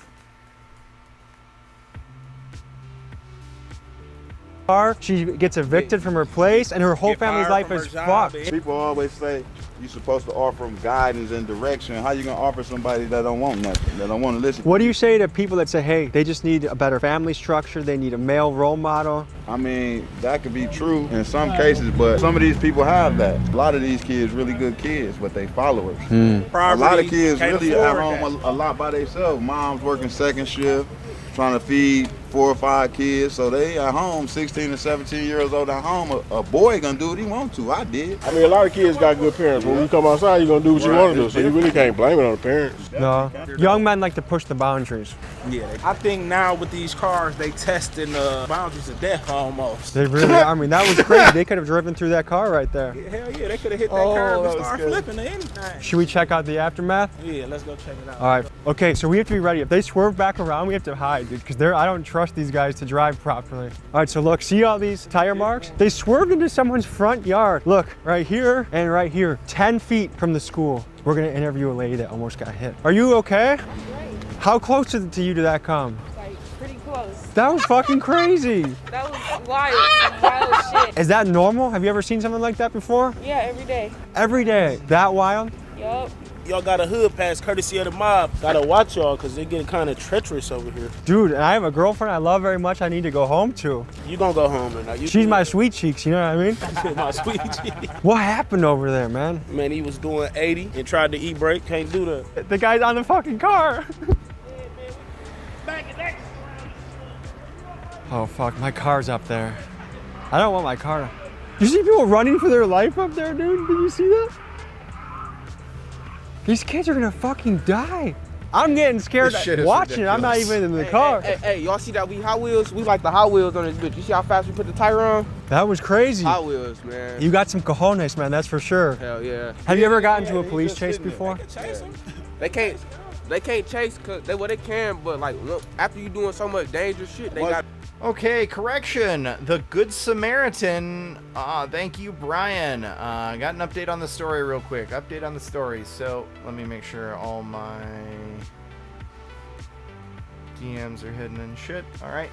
car. She gets evicted from her place, and her whole family's life is fucked. People always say you're supposed to offer them guidance and direction. How you gonna offer somebody that don't want nothing, that don't want to listen? What do you say to people that say, hey, they just need a better family structure, they need a male role model? I mean, that could be true in some cases, but some of these people have that. A lot of these kids really good kids, but they followers. A lot of kids really at home a lot by themselves. Mom's working second shift, trying to feed 4 or 5 kids, so they at home, 16 to 17 years old at home. A boy gonna do what he want to. I did. I mean, a lot of kids got good parents. When you come outside, you're gonna do what you want to do, so you really can't blame it on the parents. No, young men like to push the boundaries. Yeah, I think now with these cars, they testing the boundaries of death almost. They really are. I mean, that was crazy. They could have driven through that car right there. Hell yeah, they could have hit that curb and started flipping or anything. Should we check out the aftermath? Yeah, let's go check it out. All right. Okay, so we have to be ready. If they swerve back around, we have to hide, dude, because I don't trust these guys to drive properly. All right, so look, see all these tire marks? They swerved into someone's front yard. Look, right here and right here, 10 feet from the school. We're gonna interview a lady that almost got hit. Are you okay? I'm great. How close to you did that come? Like, pretty close. That was fucking crazy. That was wild. Some wild shit. Is that normal? Have you ever seen something like that before? Yeah, every day. Every day? That wild? Yup. Y'all got a hood pass courtesy of the mob. Gotta watch y'all because they getting kind of treacherous over here. Dude, and I have a girlfriend I love very much I need to go home to. You gonna go home or not? She's my sweet cheeks, you know what I mean? My sweet cheeks. What happened over there, man? Man, he was doing 80 and tried to e-brake. Can't do that. The guy's on the fucking car. Oh fuck, my car's up there. I don't want my car. You see people running for their life up there, dude? Did you see that? These kids are gonna fucking die. I'm getting scared watching it. I'm not even in the car. Hey, y'all see that we Hot Wheels? We like the Hot Wheels on this bitch. You see how fast we put the tire on? That was crazy. Hot Wheels, man. You got some cojones, man, that's for sure. Hell yeah. Have you ever gotten into a police chase before? They can't chase, cause they can, but like, look, after you doing so much dangerous shit, they got. Okay, correction. The Good Samaritan. Thank you, Brian. Got an update on the story real quick. Update on the story. So let me make sure all my DMs are hidden and shit. All right.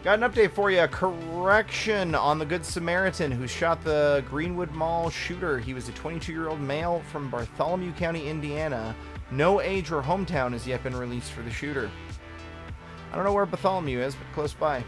Got an update for you. Correction on the Good Samaritan who shot the Greenwood Mall shooter. He was a 22-year-old male from Bartholomew County, Indiana. No age or hometown has yet been released for the shooter. I don't know where Bartholomew is, but close by.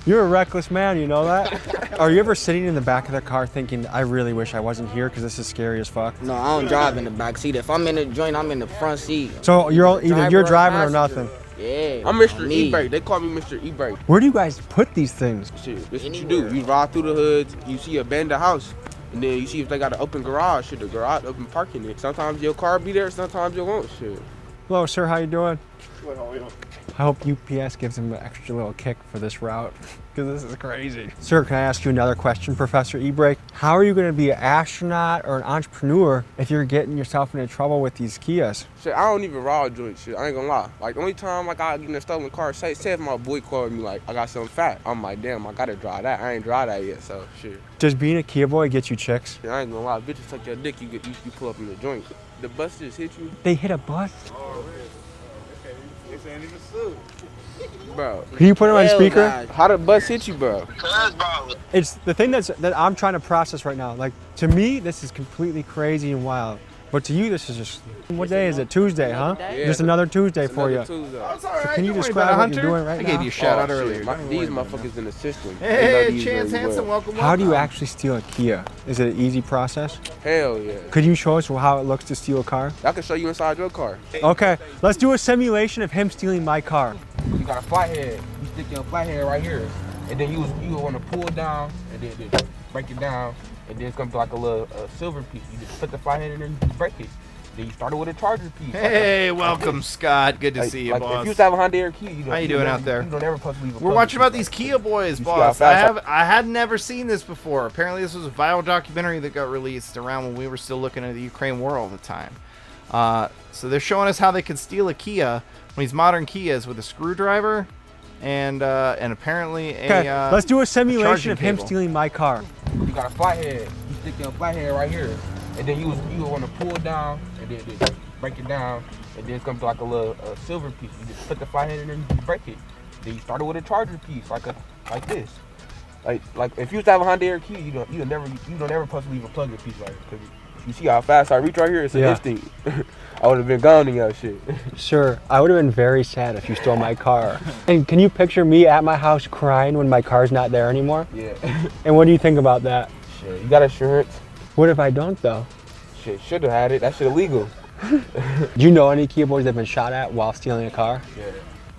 You're a reckless man, you know that? Are you ever sitting in the back of the car thinking, I really wish I wasn't here because this is scary as fuck? No, I don't drive in the back seat. If I'm in the joint, I'm in the front seat. So either you're driving or nothing? Yeah. I'm Mr. E-Brake. They call me Mr. E-Brake. Where do you guys put these things? Shit, this is what you do. You ride through the hoods, you see a abandoned house, and then you see if they got an open garage. Shit, the garage open parking it. Sometimes your car be there, sometimes you won't. Shit. Hello, sir. How you doing? I hope UPS gives him an extra little kick for this route, because this is crazy. Sir, can I ask you another question, Professor E-Brake? How are you going to be an astronaut or an entrepreneur if you're getting yourself into trouble with these Kias? Shit, I don't even ride joint shit. I ain't gonna lie. Like, the only time like I get in a stolen car, say if my boy called me like I got something fat, I'm like, damn, I gotta drive that. I ain't drive that yet, so shit. Does being a Kia boy get you chicks? Shit, I ain't gonna lie. Bitches suck your dick, you pull up in the joint. The bus just hit you. They hit a bus? Oh, really? This ain't even suit. Bro. Can you put it on speaker? How the bus hit you, bro? It's the thing that I'm trying to process right now. Like, to me, this is completely crazy and wild. But to you, this is just, what day is it? Tuesday, huh? Yeah. Just another Tuesday for you. Tuesday. That's all right. So can you Don't worry describe about it, what you're doing right now? I gave you a shout out earlier. These motherfuckers in the system. Hey, Chance Hansen, welcome. How do you actually steal a Kia? Is it an easy process? Hell yeah. Could you show us how it looks to steal a car? I can show you inside your car. Okay, let's do a simulation of him stealing my car. You got a flathead. You stick your flathead right here, and then you want to pull it down, and then break it down, and then it's gonna be like a little silver piece. You just put the flathead in and break it. Then you started with a charger piece. Hey, welcome, Scott. Good to see you, boss. If you used to have a Hyundai or Kia, how you doing out there? You don't ever supposed to leave a We're watching about these Kia boys, boss. I had never seen this before. Apparently, this was a viral documentary that got released around when we were still looking at the Ukraine war all the time. So they're showing us how they can steal a Kia, one of these modern Kias, with a screwdriver and apparently a let's do a simulation of him stealing my car. You got a flathead. You stick your flathead right here, and then you want to pull it down, and then break it down, and then it's gonna be like a little silver piece. You just put the flathead in and break it. Then you started with a charger piece, like a like this. Like if you used to have a Honda Air Q, you don't never supposed to leave a plug-in piece like this. Cause you see how fast I reach right here, it's an instinct. I would have been gone in your shit. Sir, I would have been very sad if you stole my car. And can you picture me at my house crying when my car's not there anymore? Yeah. And what do you think about that? Shit, you got insurance? What if I don't though? Shit, should have had it. That shit illegal. Do you know any Kia boys that have been shot at while stealing a car? Yeah.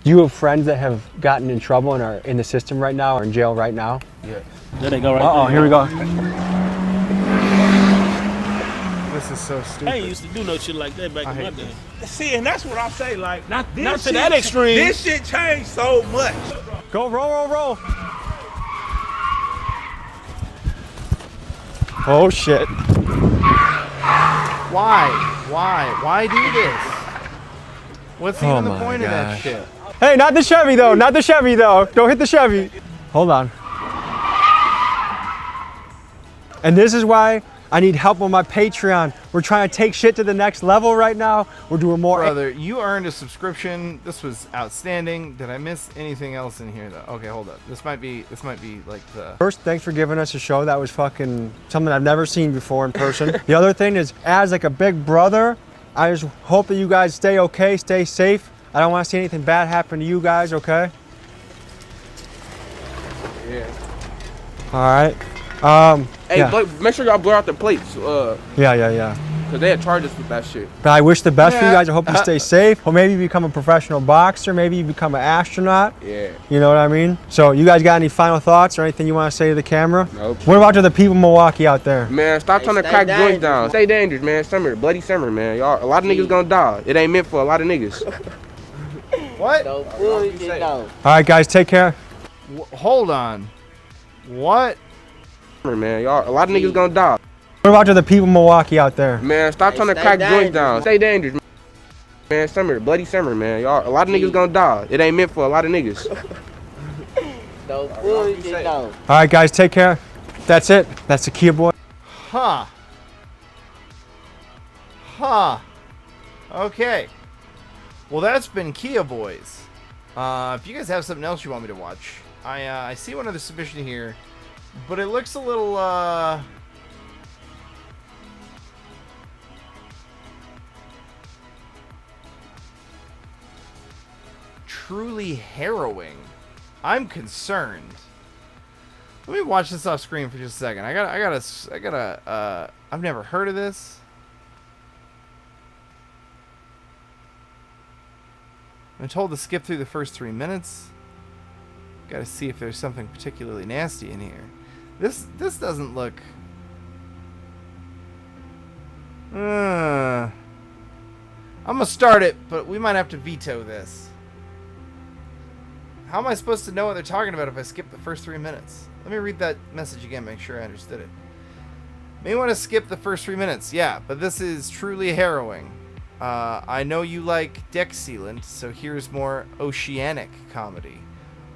Do you have friends that have gotten in trouble and are in the system right now or in jail right now? Yeah. There they go right Uh-oh, here we go. This is so stupid. I ain't used to do no shit like that back in my day. See, and that's what I say, like, not to that extreme. This shit changed so much. Go, roll. Oh shit. Why do this? What's even the point of that shit? Hey, not the Chevy though, Don't hit the Chevy. Hold on. And this is why I need help on my Patreon. We're trying to take shit to the next level right now. We're doing more. Brother, you earned a subscription. This was outstanding. Did I miss anything else in here though? Okay, hold up. This might be like the First, thanks for giving us a show. That was fucking something I've never seen before in person. The other thing is, as like a big brother, I just hope that you guys stay okay, stay safe. I don't want to see anything bad happen to you guys, okay? Yeah. All right. Hey, yeah. make sure y'all blur out the plates. Yeah. Cause they had charged us with that shit. But I wish the best for you guys. I hope you stay safe. Or maybe you become a professional boxer. Maybe you become an astronaut. Yeah. You know what I mean? So you guys got any final thoughts or anything you want to say to the camera? Nope. What about to the people in Milwaukee out there? Man, stop trying to crack joints down. Stay dangerous, man. Summer, bloody summer, man. Y'all, a lot of niggas gonna die. It ain't meant for a lot of niggas. What? All right, guys, take care. Hold on. What? Man, y'all, a lot of niggas gonna die. What about to the people in Milwaukee out there? Man, stop trying to crack joints down. Stay dangerous, man. Summer, bloody summer, man. Y'all, a lot of niggas gonna die. It ain't meant for a lot of niggas. All right, guys, take care. That's it. That's the Kia boy. Huh. Okay. Well, that's been Kia Boys. If you guys have something else you want me to watch, I see one other submission here, but it looks a little truly harrowing. I'm concerned. Let me watch this off screen for just a second. I gotta I've never heard of this. I'm told to skip through the first 3 minutes. Gotta see if there's something particularly nasty in here. This doesn't look I'm gonna start it, but we might have to veto this. How am I supposed to know what they're talking about if I skip the first 3 minutes? Let me read that message again, make sure I understood it. May want to skip the first 3 minutes, yeah, but this is truly harrowing. I know you like deck sealant, so here's more oceanic comedy.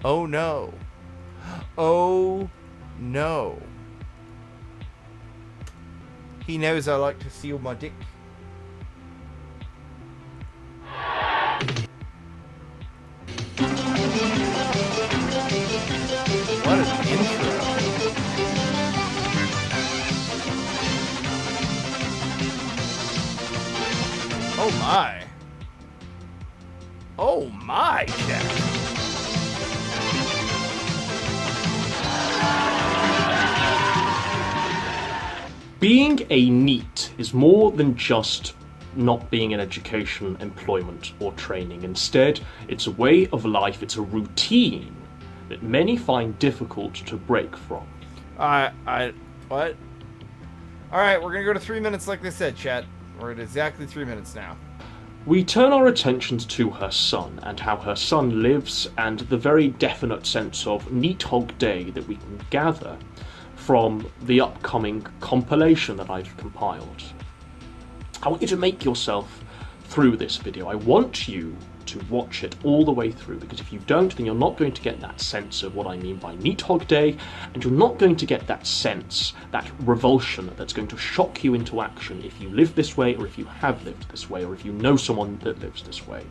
Oh no. Oh no. He knows I like to seal my dick. What an intro. Oh my. Oh my, Jack. Being a NEET is more than just not being in education, employment, or training. Instead, it's a way of life, it's a routine that many find difficult to break from. What? Alright, we're gonna go to 3 minutes like they said, chat. We're at exactly 3 minutes now. We turn our attentions to her son and how her son lives, and the very definite sense of Neathog Day that we can gather from the upcoming compilation that I've compiled. I want you to make yourself through this video. I want you to watch it all the way through, because if you don't, then you're not going to get that sense of what I mean by Neathog Day, and you're not going to get that sense, that revulsion that's going to shock you into action if you live this way, or if you have lived this way, or if you know someone that lives this way.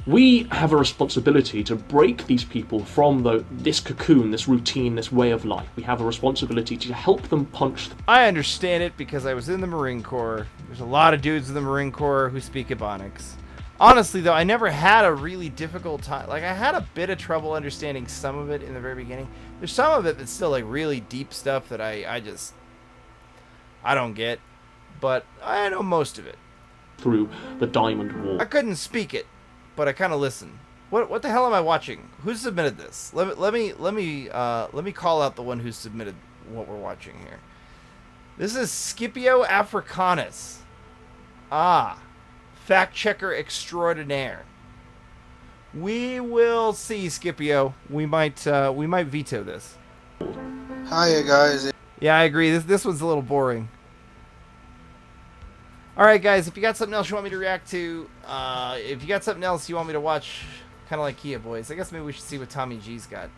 We have a responsibility to break these people from this cocoon, this routine, this way of life. We have a responsibility to help them punch. I understand it because I was in the Marine Corps. There's a lot of dudes in the Marine Corps who speak Ebonics. Honestly, though, I never had a really difficult time. Like, I had a bit of trouble understanding some of it in the very beginning. There's some of it that's still, like, really deep stuff that I don't get. But I know most of it. Through the Diamond Wall. I couldn't speak it, but I kind of listen. What the hell am I watching? Who submitted this? Let me call out the one who submitted what we're watching here. This is Scipio Africanus. Fact checker extraordinaire. We will see, Scipio. We might veto this. Hiya, guys. Yeah, I agree. This one's a little boring. All right, guys. If you got something else you want me to react to, if you got something else you want me to watch, kind of like Kia Boys, I guess maybe we should see what Tommy G's got.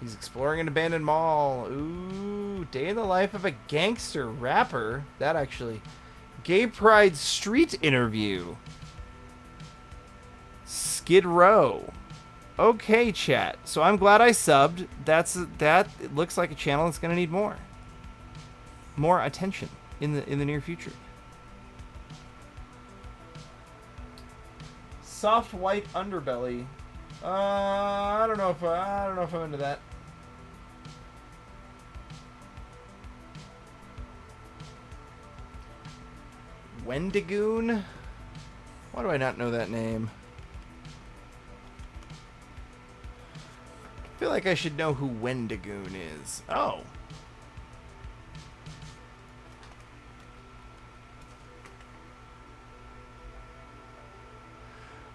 He's exploring an abandoned mall. Ooh, day in the life of a gangster rapper. That actually. Gay Pride street interview. Skid Row. Okay, chat. So I'm glad I subbed. That it looks like a channel that's gonna need more attention in the near future. Soft white underbelly. I don't know if I'm into that. Wendigoon? Why do I not know that name? I feel like I should know who Wendigoon is. Oh.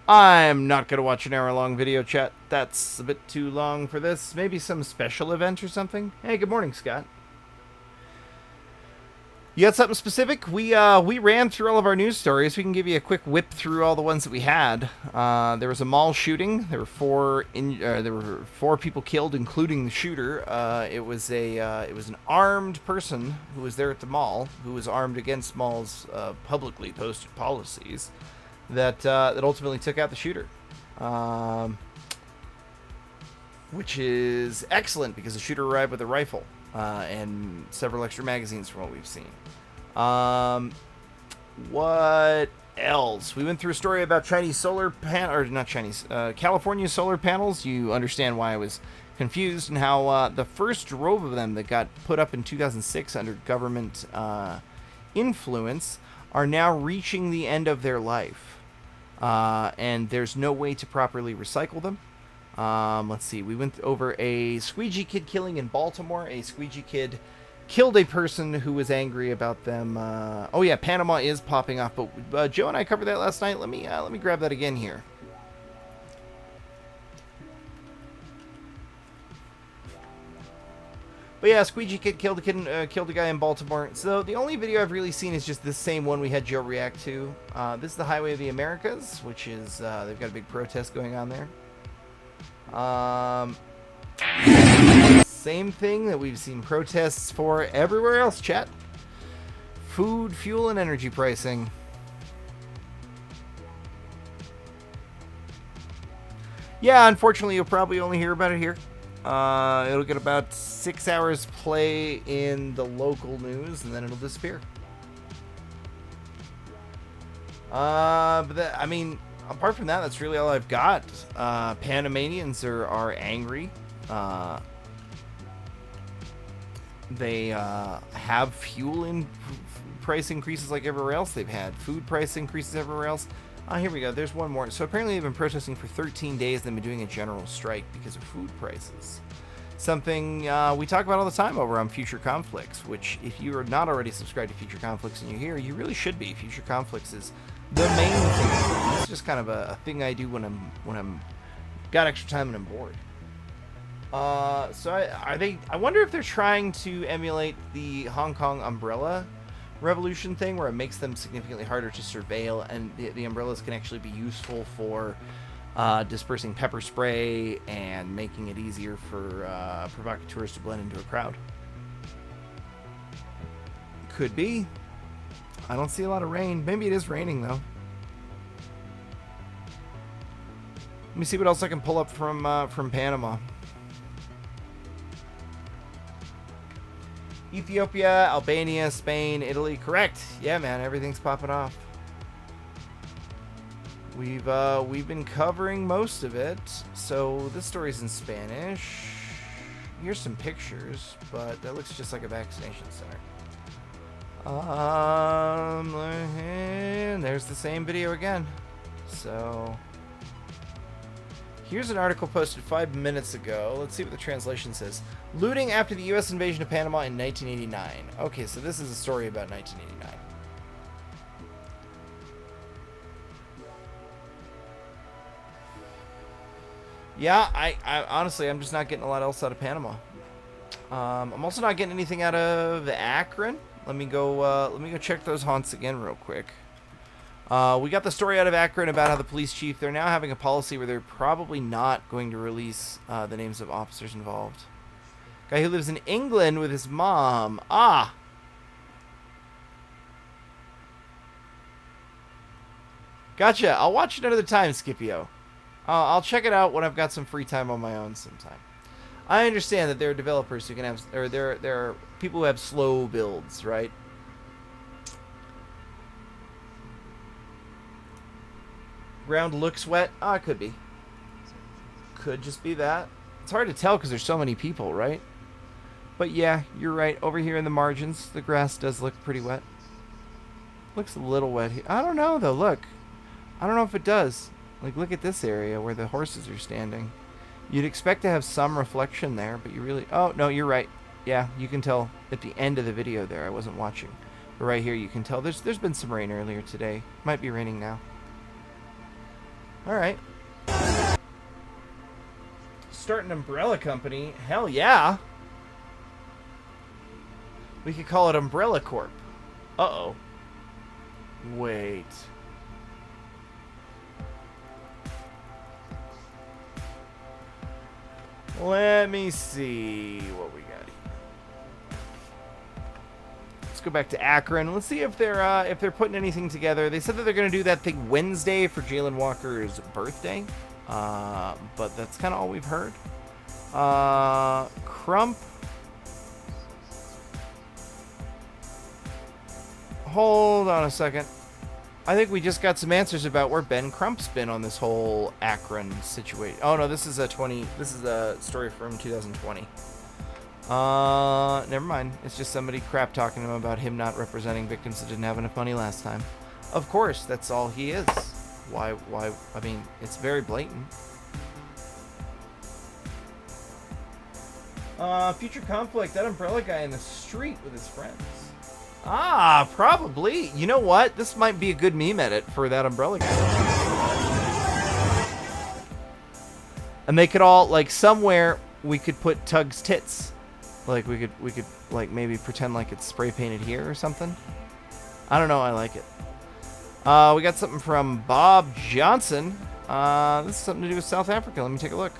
I'm not going to watch an hour-long video, chat. That's a bit too long for this. Maybe some special event or something? Hey, good morning, Scott. You got something specific? We ran through all of our news stories. We can give you a quick whip through all the ones that we had. There was a mall shooting. There were four people killed, including the shooter. It was an armed person who was there at the mall, who was armed against malls' publicly posted policies, that ultimately took out the shooter. Which is excellent because the shooter arrived with a rifle. And several extra magazines from what we've seen. What else? We went through a story about Chinese solar California solar panels. You understand why I was confused, and how the first drove of them that got put up in 2006 under government influence are now reaching the end of their life. And there's no way to properly recycle them. Let's see. We went over a squeegee kid killing in Baltimore. A squeegee kid killed a person who was angry about them. Oh yeah, Panama is popping off. But Joe and I covered that last night. Let me grab that again here. But yeah, squeegee kid killed a guy in Baltimore. So the only video I've really seen is just the same one we had Joe react to. This is the Highway of the Americas, which is they've got a big protest going on there. Same thing that we've seen protests for everywhere else, chat. Food, fuel, and energy pricing. Yeah, unfortunately, you'll probably only hear about it here. It'll get about 6 hours play in the local news, and then it'll disappear. But that, I mean, apart from that, that's really all I've got. Panamanians are angry. They have fuel price increases like everywhere else. They've had food price increases everywhere else. Here we go. There's one more. So apparently they've been protesting for 13 days. They've been doing a general strike because of food prices. Something we talk about all the time over on Future Conflicts, which if you are not already subscribed to Future Conflicts and you're here, you really should be. Future Conflicts is the main thing. It's just kind of a thing I do when I'm got extra time and I'm bored. So I wonder if they're trying to emulate the Hong Kong umbrella revolution thing, where it makes them significantly harder to surveil, and the umbrellas can actually be useful for dispersing pepper spray and making it easier for provocateurs to blend into a crowd. Could be. I don't see a lot of rain. Maybe it is raining though. Let me see what else I can pull up from Panama. Ethiopia, Albania, Spain, Italy. Correct. Yeah, man, everything's popping off. We've been covering most of it. So this story's in Spanish. Here's some pictures, but that looks just like a vaccination center. And there's the same video again. So here's an article posted 5 minutes ago. Let's see what the translation says. Looting after the U.S. invasion of Panama in 1989. Okay, so this is a story about 1989. Yeah, I honestly, I'm just not getting a lot else out of Panama. I'm also not getting anything out of Akron. Let me go check those haunts again real quick. We got the story out of Akron about how the police chief, they're now having a policy where they're probably not going to release the names of officers involved. Guy who lives in England with his mom. Ah! Gotcha. I'll watch it another time, Scipio. I'll check it out when I've got some free time on my own sometime. I understand that there are developers who can have, or there are people who have slow builds, right? Ground looks wet. Ah, it could be. Could just be that. It's hard to tell because there's so many people, right? But yeah, you're right. Over here in the margins, the grass does look pretty wet. Looks a little wet here. I don't know, though. Look. I don't know if it does. Like, look at this area where the horses are standing. You'd expect to have some reflection there, but you really... Oh, no, you're right. Yeah, you can tell at the end of the video there. I wasn't watching. But right here, you can tell. There's been some rain earlier today. Might be raining now. All right. Start an umbrella company. Hell yeah. We could call it Umbrella Corp. Uh-oh. Wait. Let me see what we got here. Let's go back to Akron. Let's see if they're putting anything together. They said that they're going to do that thing Wednesday for Jalen Walker's birthday, but that's kind of all we've heard. Crump. Hold on a second. I think we just got some answers about where Ben Crump's been on this whole Akron situation. Oh no, this is a story from 2020. Never mind. It's just somebody crap talking to him about him not representing victims that didn't have enough money last time. Of course, that's all he is. Why, I mean, it's very blatant. Future conflict, that umbrella guy in the street with his friends. Ah, probably. You know what? This might be a good meme edit for that umbrella guy. And they could all, like, somewhere we could put Tug's tits. Like, we could like maybe pretend like it's spray painted here or something. I don't know. I like it. We got something from Bob Johnson. This is something to do with South Africa. Let me take a look.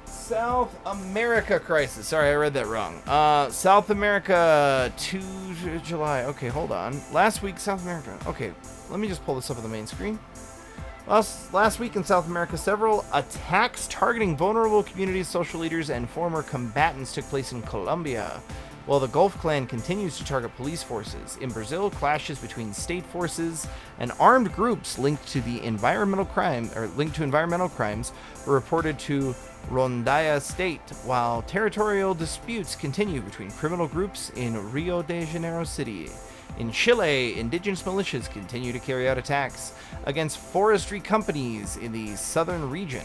South America crisis. Sorry, I read that wrong. South America 2 July. Okay, hold on. Last week, South America. Okay, let me just pull this up on the main screen. Last week in South America, several attacks targeting vulnerable communities, social leaders, and former combatants took place in Colombia, while the Gulf Clan continues to target police forces. In Brazil, clashes between state forces and armed groups linked to environmental crimes were reported to Rondônia State, while territorial disputes continue between criminal groups in Rio de Janeiro City. In Chile, indigenous militias continue to carry out attacks against forestry companies in the southern region,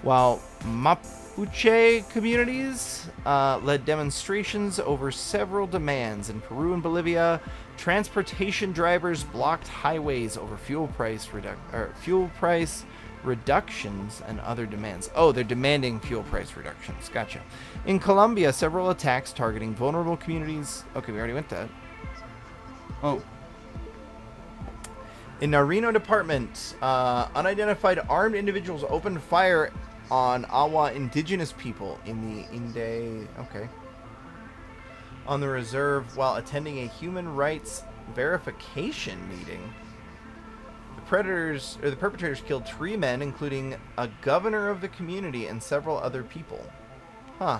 while Mapuche communities led demonstrations over several demands. In Peru and Bolivia, transportation drivers blocked highways over fuel price reductions and other demands. Oh, they're demanding fuel price reductions. Gotcha. In Colombia, several attacks targeting vulnerable communities. Okay, we already went that. Oh. In Narino Department, unidentified armed individuals opened fire on Awa indigenous people in the Inde, on the reserve while attending a human rights verification meeting. The perpetrators killed 3 men, including a governor of the community and several other people. Huh.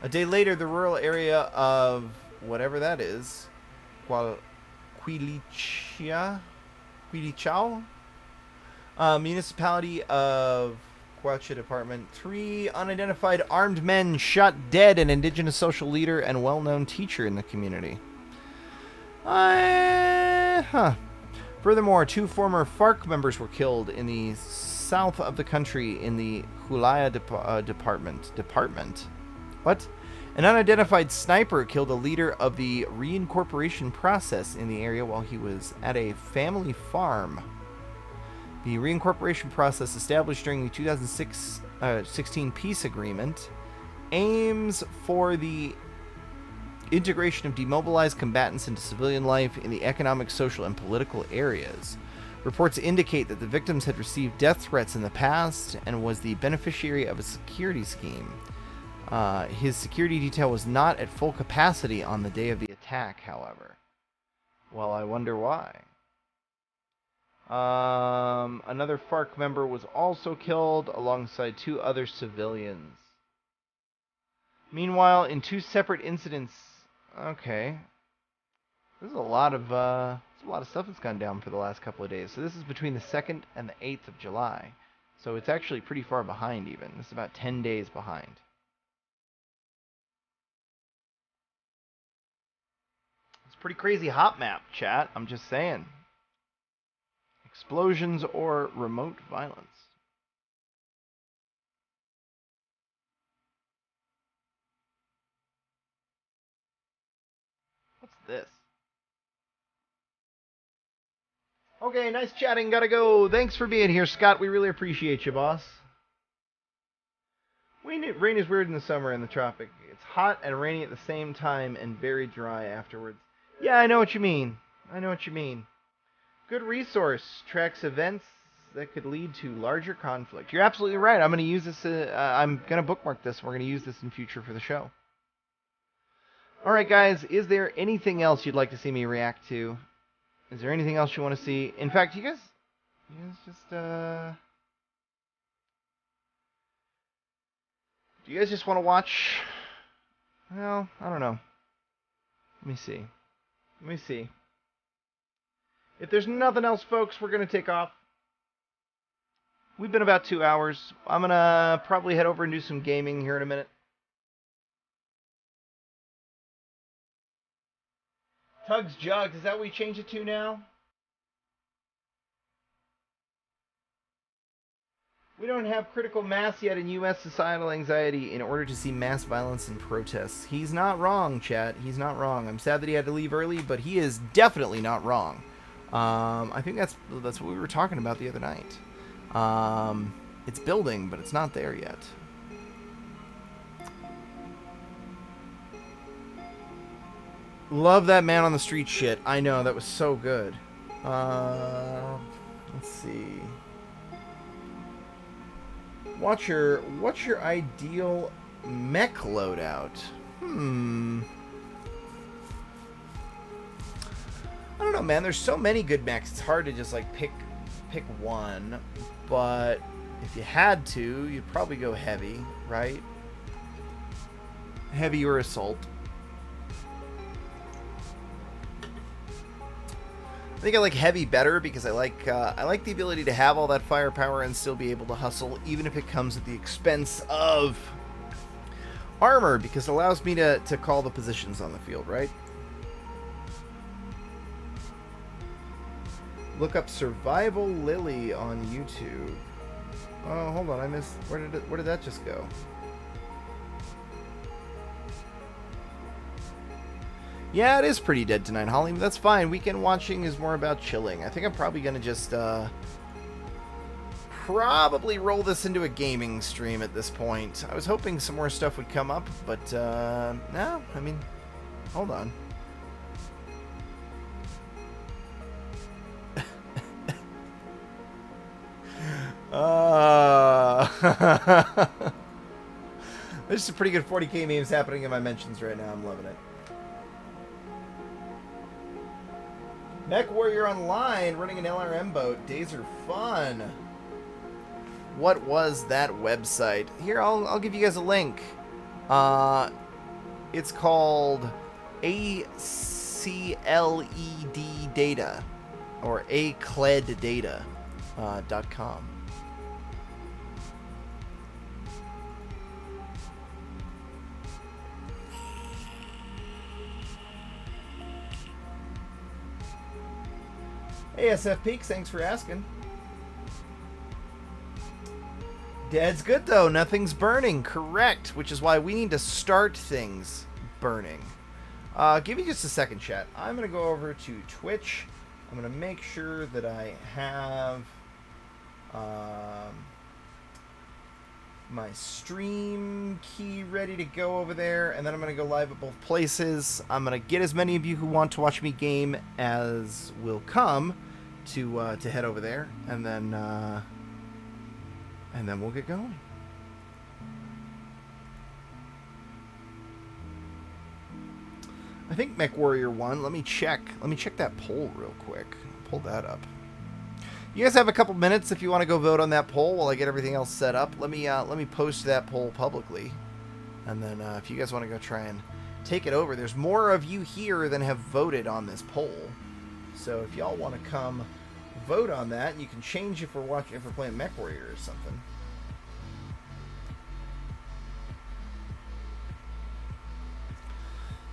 A day later, the rural area of whatever that is, Quilichao, municipality of Quacha Department, 3 unidentified armed men shot dead an indigenous social leader and well-known teacher in the community. Furthermore, 2 former FARC members were killed in the south of the country in the Hulaya department. What? An unidentified sniper killed a leader of the reincorporation process in the area while he was at a family farm. The reincorporation process, established during the 2016 peace agreement, aims for the integration of demobilized combatants into civilian life in the economic, social, and political areas. Reports indicate that the victims had received death threats in the past and was the beneficiary of a security scheme. His security detail was not at full capacity on the day of the attack, however. Well, I wonder why. Another FARC member was also killed alongside 2 other civilians. Meanwhile, in 2 separate incidents, there's a lot of stuff that's gone down for the last couple of days. So this is between the 2nd and the 8th of July. So it's actually pretty far behind even. This is about 10 days behind. It's a pretty crazy hot map, chat. I'm just saying. Explosions or remote violence. What's this? Okay, nice chatting. Gotta go. Thanks for being here, Scott. We really appreciate you, boss. Rain is weird in the summer in the tropic. It's hot and rainy at the same time and very dry afterwards. Yeah, I know what you mean. Good resource. Tracks events that could lead to larger conflict. You're absolutely right. I'm going to use this. I'm going to bookmark this. We're going to use this in future for the show. All right, guys. Is there anything else you'd like to see me react to? Is there anything else you want to see? In fact, you guys just do you guys just want to watch? Well, I don't know. Let me see. If there's nothing else, folks, we're going to take off. We've been about 2 hours. I'm going to probably head over and do some gaming here in a minute. Tugs Jugs, is that what we change it to now? We don't have critical mass yet in U.S. societal anxiety in order to see mass violence and protests. He's not wrong, chat. He's not wrong. I'm sad that he had to leave early, but he is definitely not wrong. I think that's what we were talking about the other night. It's building, but it's not there yet. Love that man on the street shit. I know, that was so good. Let's see. What's your ideal mech loadout? I don't know, man. There's so many good mechs. It's hard to just like pick one. But if you had to, you'd probably go heavy, right? Heavy or assault. I think I like heavy better because I like the ability to have all that firepower and still be able to hustle, even if it comes at the expense of armor, because it allows me to call the positions on the field, right? Look up Survival Lily on YouTube. Oh, hold on, I missed. Where did that just go? Yeah, it is pretty dead tonight, Holly, but that's fine. Weekend watching is more about chilling. I think I'm probably going to just, probably roll this into a gaming stream at this point. I was hoping some more stuff would come up, but, no, I mean, hold on. There's some pretty good 40k memes happening in my mentions right now. I'm loving it. Mech Warrior Online running an LRM boat. Days are fun. What was that website? Here, I'll give you guys a link. It's called ACLED Data or acleddata.com. ASF Peaks, thanks for asking. Dead's good though, nothing's burning, correct, which is why we need to start things burning. Give me just a second, chat. I'm going to go over to Twitch. I'm going to make sure that I have my stream key ready to go over there, and then I'm going to go live at both places. I'm going to get as many of you who want to watch me game as will come to head over there, and then we'll get going. I think Mech Warrior won. Let me check that poll real quick. Pull that up. You guys have a couple minutes if you want to go vote on that poll while I get everything else set up. Let me post that poll publicly, and then if you guys want to go try and take it over, there's more of you here than have voted on this poll. So if y'all want to come vote on that, you can change if we're playing Mech Warrior or something.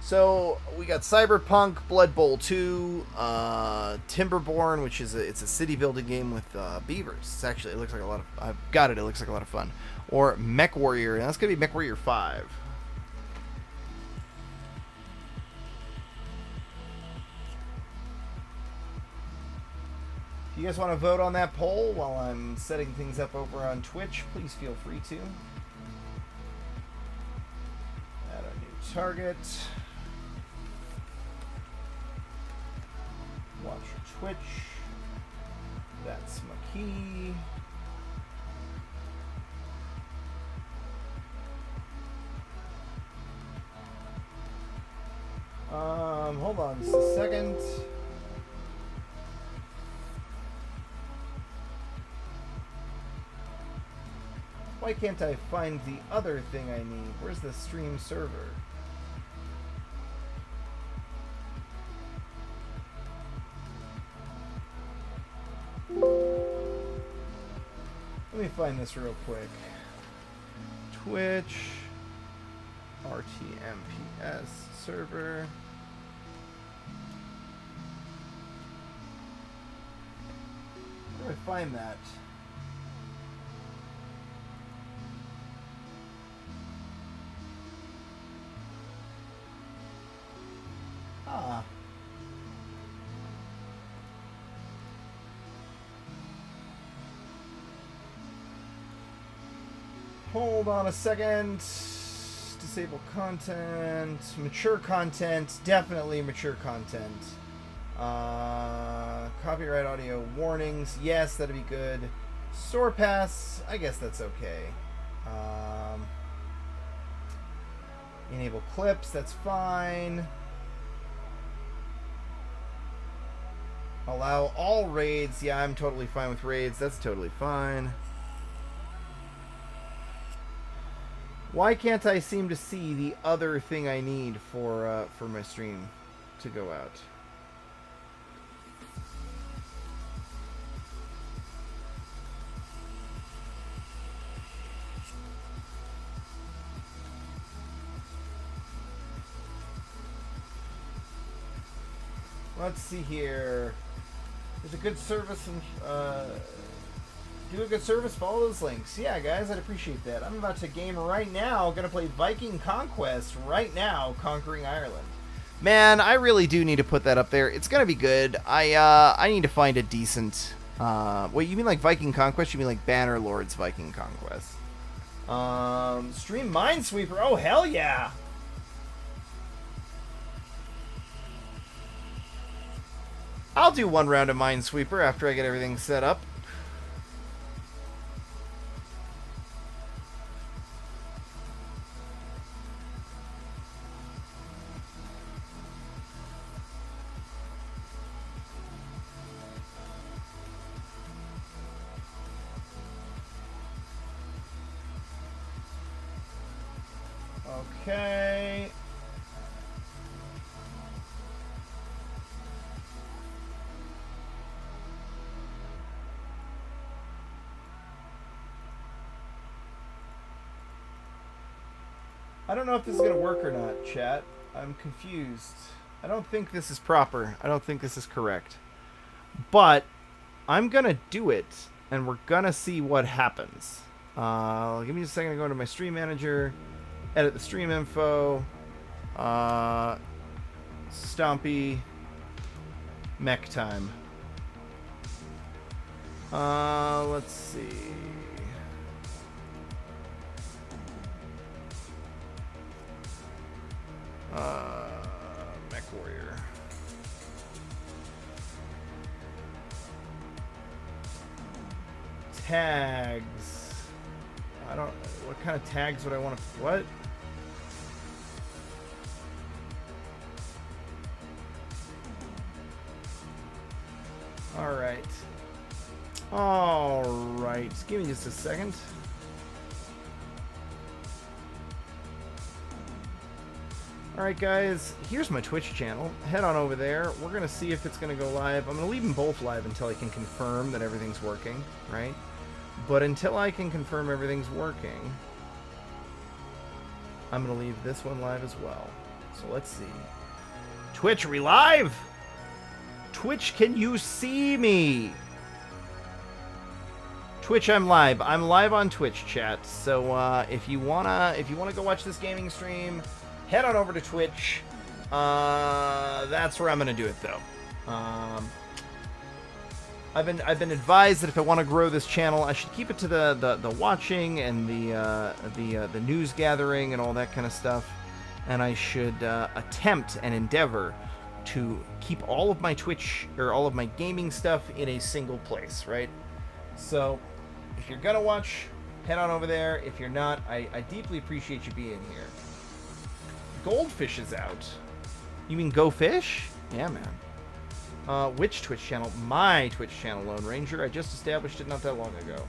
So we got Cyberpunk, Blood Bowl 2, Timberborn, which is it's a city building game with beavers. It looks like a lot of I've got it. It looks like a lot of fun. Or Mech Warrior, and that's gonna be Mech Warrior 5. If you guys want to vote on that poll while I'm setting things up over on Twitch, please feel free to. Add a new target. Watch your Twitch. That's my key. Hold on just a second. Why can't I find the other thing I need? Where's the stream server? Let me find this real quick. Twitch, RTMPS server. Where do I find that? Ah. Hold on a second. Disable content. Mature content. Definitely mature content. Copyright audio warnings. Yes, that'd be good. Store pass. I guess that's okay. Enable clips. That's fine. Allow all raids. Yeah, I'm totally fine with raids. That's totally fine. Why can't I seem to see the other thing I need for my stream to go out? Let's see here. There's a good service and do a good service, follow those links. Yeah, guys, I'd appreciate that. I'm about to game right now. Gonna play Viking Conquest right now, conquering Ireland. Man, I really do need to put that up there. It's gonna be good. I need to find a decent. Wait, you mean like Viking Conquest? You mean like Banner Lords Viking Conquest? Stream Minesweeper. Oh hell yeah! I'll do one round of Minesweeper after I get everything set up. Okay. I don't know if this is going to work or not, chat. I'm confused. I don't think this is proper. I don't think this is correct. But I'm going to do it, and we're going to see what happens. Give me a second to go into my stream manager, edit the stream info, Stompy, mech time. Let's see. Mech Warrior. Tags. I don't. What kind of tags would I want to? What? All right. All right. Give me just a second. Alright guys, here's my Twitch channel. Head on over there. We're going to see if it's going to go live. I'm going to leave them both live until I can confirm that everything's working, right? But until I can confirm everything's working, I'm going to leave this one live as well. So let's see. Twitch, are we live? Twitch, can you see me? Twitch, I'm live. I'm live on Twitch, chat. So if you wanna go watch this gaming stream, head on over to Twitch. That's where I'm gonna do it, though. I've been advised that if I want to grow this channel, I should keep it to the watching and the news gathering and all that kind of stuff, and I should attempt and endeavor to keep all of my Twitch or all of my gaming stuff in a single place, right? So if you're gonna watch, head on over there. If you're not, I deeply appreciate you being here. Goldfish is out. You mean Go Fish? Yeah, man. Which Twitch channel? My Twitch channel, Lone Ranger. I just established it not that long ago.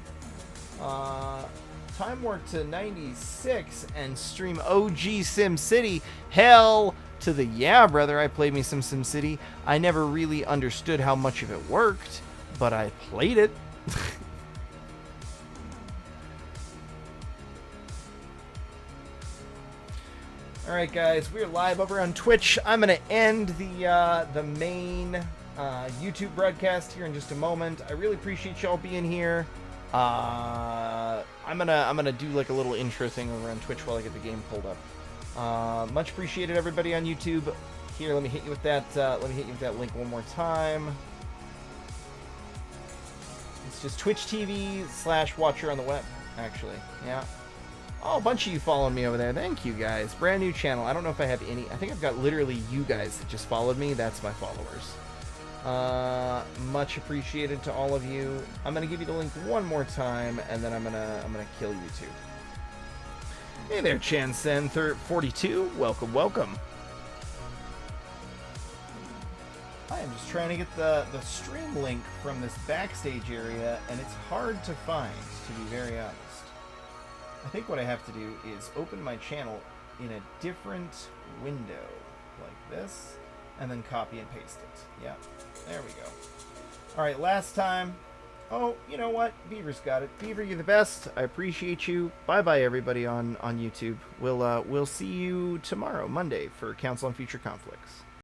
Time warp to 96 and stream OG Sim City. Hell to the yeah, brother. I played me some Sim City. I never really understood how much of it worked, but I played it. Alright guys, we're live over on Twitch. I'm going to end the main YouTube broadcast here in just a moment. I really appreciate y'all being here. I'm gonna do like a little intro thing over on Twitch while I get the game pulled up. Much appreciated, everybody on YouTube. Here, let me hit you with that. Link one more time. It's just Twitch TV/Watcher on the web, actually. Yeah. Oh, a bunch of you following me over there. Thank you, guys. Brand new channel. I don't know if I have any. I think I've got literally you guys that just followed me. That's my followers. Much appreciated to all of you. I'm gonna give you the link one more time, and then I'm gonna kill YouTube. Hey there, Chansen42. Welcome, welcome. I am just trying to get the stream link from this backstage area, and it's hard to find, to be very honest. I think what I have to do is open my channel in a different window, like this, and then copy and paste it. Yeah, there we go. All right, last time. Oh, you know what? Beaver's got it. Beaver, you're the best. I appreciate you. Bye-bye, everybody on YouTube. We'll see you tomorrow, Monday, for Council on Future Conflicts.